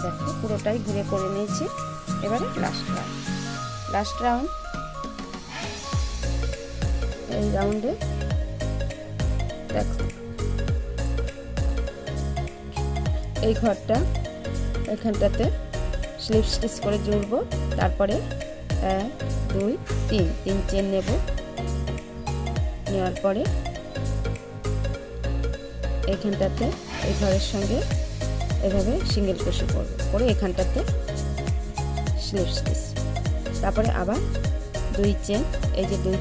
দেখো পুরোটাই ঘুরে করে নিয়েছি। এবারে লাস্ট রাউন্ড। এই রাউন্ডে দেখো এই ঘরটা এখানটাতে স্লিপ স্টিচ করে জুড়বো, তারপরে 1 2 3 চেন নেব, নেওয়ার পরে এইখানটাতে এই ঘরের সঙ্গে এভাবে সিঙ্গেল ক্রোশে করব, করে এখানটাতে স্লিপ স্টিচ, তারপরে আবার 2 চেন, এই যে 2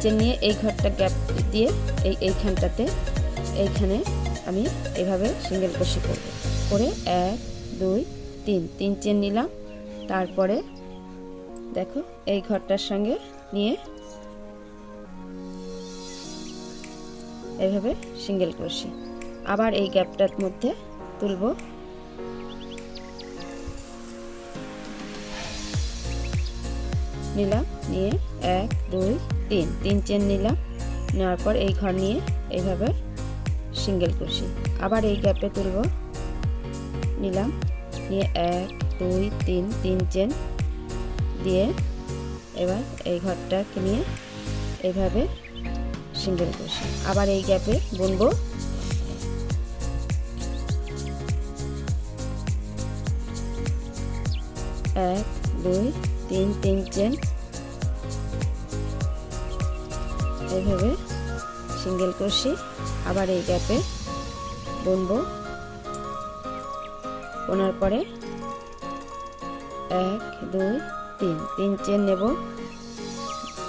চেন নিয়ে এই ঘরটা গ্যাপ দিয়ে এইখানটাতে এইখানে আমি এভাবে সিঙ্গেল ক্রোশে করব, করে 1 2 3 চেন নিলাম। তারপরে দেখো এই ঘরটার সঙ্গে নিয়ে এইভাবে সিঙ্গেল ক্রোশে, আবার এই গ্যাপটার মধ্যে তুলব, নিলাম, নিয়ে 1 2 3 চেন নিলাম, নেওয়ার পর এই ঘর নিয়ে এইভাবে সিঙ্গেল ক্রোশে, আবার এই গ্যাপে তুলব, নিলাম, নিয়ে 1 2 3 চেন দিয়ে এবার এই ঘরটাকে নিয়ে এইভাবে সিঙ্গেল ক্রোশে, আবার এই গ্যাপে বুনবো, 1 2 3 চেন এইভাবে সিঙ্গেল ক্রোশি, আবার এই গ্যাপে বুনবো, বোনার পরে 1 2 3 চেন নেব,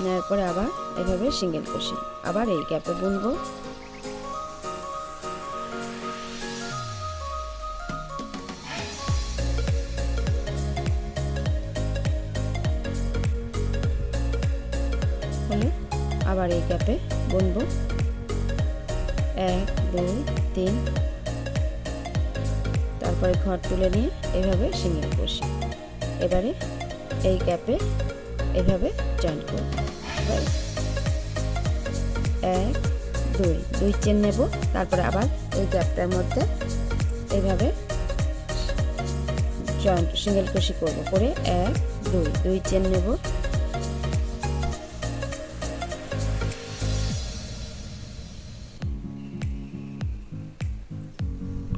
নেওয়ার পরে আবার এভাবে সিঙ্গেল ক্রোশি, আবার এই গ্যাপে বুনবো, হলে আবার এই গ্যাপে বুনবো 1 2 3, তারপরে ঘর তুলে নিয়ে এভাবে সিঙ্গেল ক্রোশি, এবারে এই গ্যাপে এভাবে জয়েন করব, 1 2 চেন নেব, তারপরে আবার এই গ্যাপটার মধ্যে এইভাবে জয়েন্ট সিঙ্গেল ক্রোশি করব, করে 1 2 চেন নেব,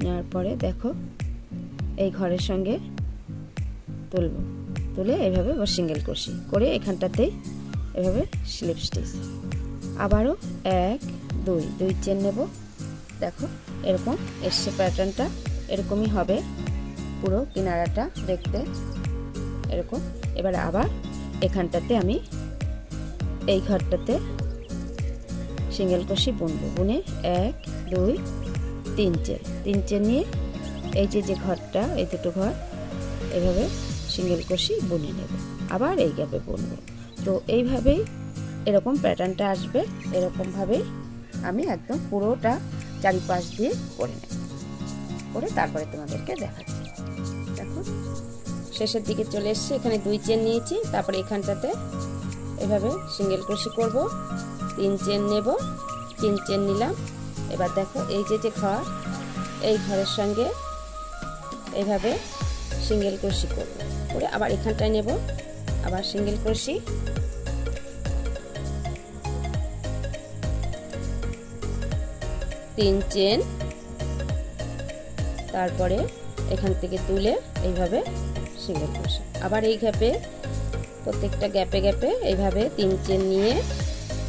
নেওয়ার পরে দেখো এই ঘরের সঙ্গে তুলব, তুলে এইভাবে সিঙ্গেল ক্রোশি করে এখানটাতে এভাবে স্লিপ স্টিচ, আবারও 1 2 চেন নেব, দেখো এরকম এসছে, প্যাটার্নটা এরকমই হবে পুরো কিনারাটা দেখতে এরকম। এবার আবার এখানটাতে আমি এই ঘরটাতে সিঙ্গেল ক্রোশি বুনবো, বুনে 1 2 3 চেন নিয়ে এই যে ঘরটা, এই দুটো ঘর এভাবে সিঙ্গেল ক্রোশি বুনে নেব, আবার এই গ্যাপে বুনবো। তো এইভাবেই এরকম প্যাটার্নটা আসবে, এরকমভাবেই আমি একদম পুরোটা চারিপাশ দিয়ে করে নেব, করে তারপরে তোমাদেরকে দেখাচ্ছি। দেখো শেষের দিকে চলে এসেছি, এখানে 2 চেন নিয়েছি, তারপরে এখানটাতে এভাবে সিঙ্গেল ক্রোশি করব, 3 চেন নেব, 3 চেন নিলাম। এবার দেখো এই যে ঘর, এই ঘরের সঙ্গে এইভাবে সিঙ্গেল ক্রোশি করব, করে আবার এখানটায় নেব, আবার সিঙ্গেল ক্রোশি, 3 চেন, তারপরে এখান থেকে তুলে এইভাবে সিঙ্গেল ক্রোশি, আবার এই গ্যাপে প্রত্যেকটা গ্যাপে গ্যাপে এইভাবে 3 চেন নিয়ে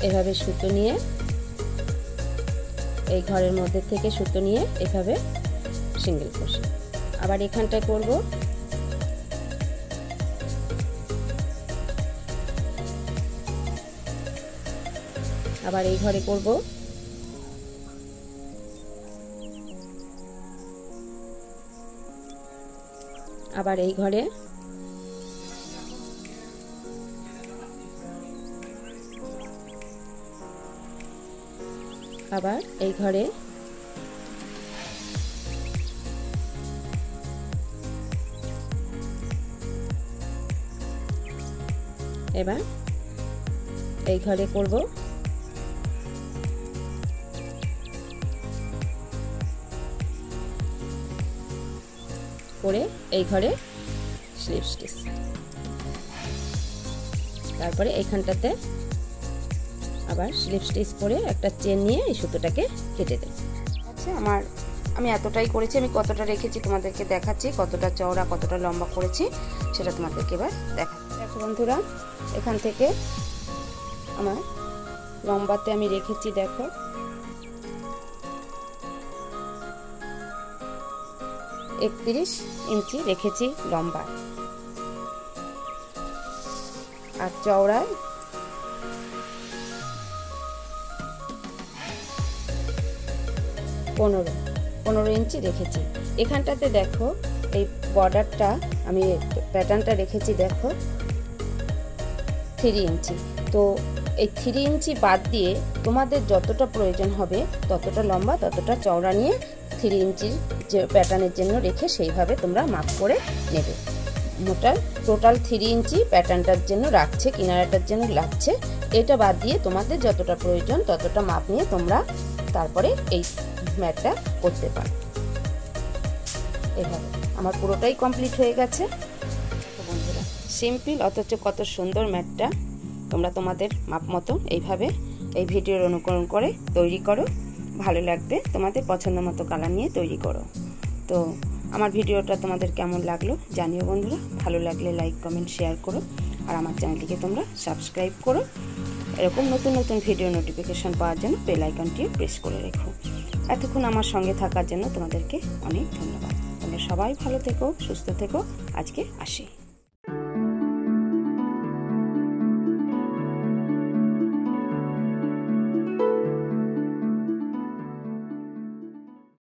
এভাবে সুতো নিয়ে এই ঘরের মধ্যে থেকে সুতো নিয়ে এইভাবে সিঙ্গেল ক্রোশি, আবার এখানটায় করব, আবার এই ঘরে করব, আবার এই ঘরে, আবার এই ঘরে, এবার এই ঘরে করব, করে এই ঘরে স্লিপ স্টিচ, তারপরে এইখানটাতে আবার স্লিপ স্টিচ করে একটা চেন নিয়ে এই সুতোটাকে কেটে দেব। আচ্ছা আমি এতটাই করেছি, আমি কতটা রেখেছি তোমাদেরকে দেখাচ্ছি, কতটা চওড়া কতটা লম্বা করেছি সেটা তোমাদেরকে এবার দেখাচ্ছি। দেখো বন্ধুরা, এখান থেকে আমার লম্বাতে আমি রেখেছি, দেখো 31 ইঞ্চি রেখেছি লম্বা, আর চওড়ায় 15 ইঞ্চি রেখেছি। এখানটাতে দেখো এই বর্ডারটা আমি প্যাটার্নটা রেখেছি দেখো 3 ইঞ্চি। তো এই 3 ইঞ্চি বাদ দিয়ে তোমাদের যতটা প্রয়োজন হবে ততটা লম্বা ততটা চওড়া নিয়ে 3 ইঞ্চির যে প্যাটার্নের জন্য রেখে সেইভাবে তোমরা মাপ করে নেবে। টোটাল 3 ইঞ্চি প্যাটার্নটার জন্য রাখছে, কিনারাটার জন্য লাগছে। এটা বাদ দিয়ে তোমাদের যতটা প্রয়োজন ততটা মাপ নিয়ে তোমরা তারপরে এই ম্যাটটা করতে পারো। এভাবে আমার পুরোটাই কমপ্লিট হয়ে গেছে। বন্ধুরা, সিম্পল অথচ কত সুন্দর ম্যাটটা তোমরা তোমাদের মাপ মতো এইভাবে এই ভিডিওর অনুকরণ করে তৈরি করো। ভালো লাগবে, তোমাদের পছন্দ মতো কালার নিয়ে তৈরি করো। তো আমার ভিডিওটা তোমাদের কেমন লাগলো জানিও বন্ধুরা। ভালো লাগলে লাইক কমেন্ট শেয়ার করো, আর আমার চ্যানেলটিকে তোমরা সাবস্ক্রাইব করো। এরকম নতুন নতুন ভিডিও নোটিফিকেশন পাওয়ার জন্য বেল আইকনটি প্রেস করে রেখো। এতক্ষণ আমার সঙ্গে থাকার জন্য তোমাদেরকে অনেক ধন্যবাদ। তোমরা সবাই ভালো থেকো, সুস্থ থেকো। আজকে আসি।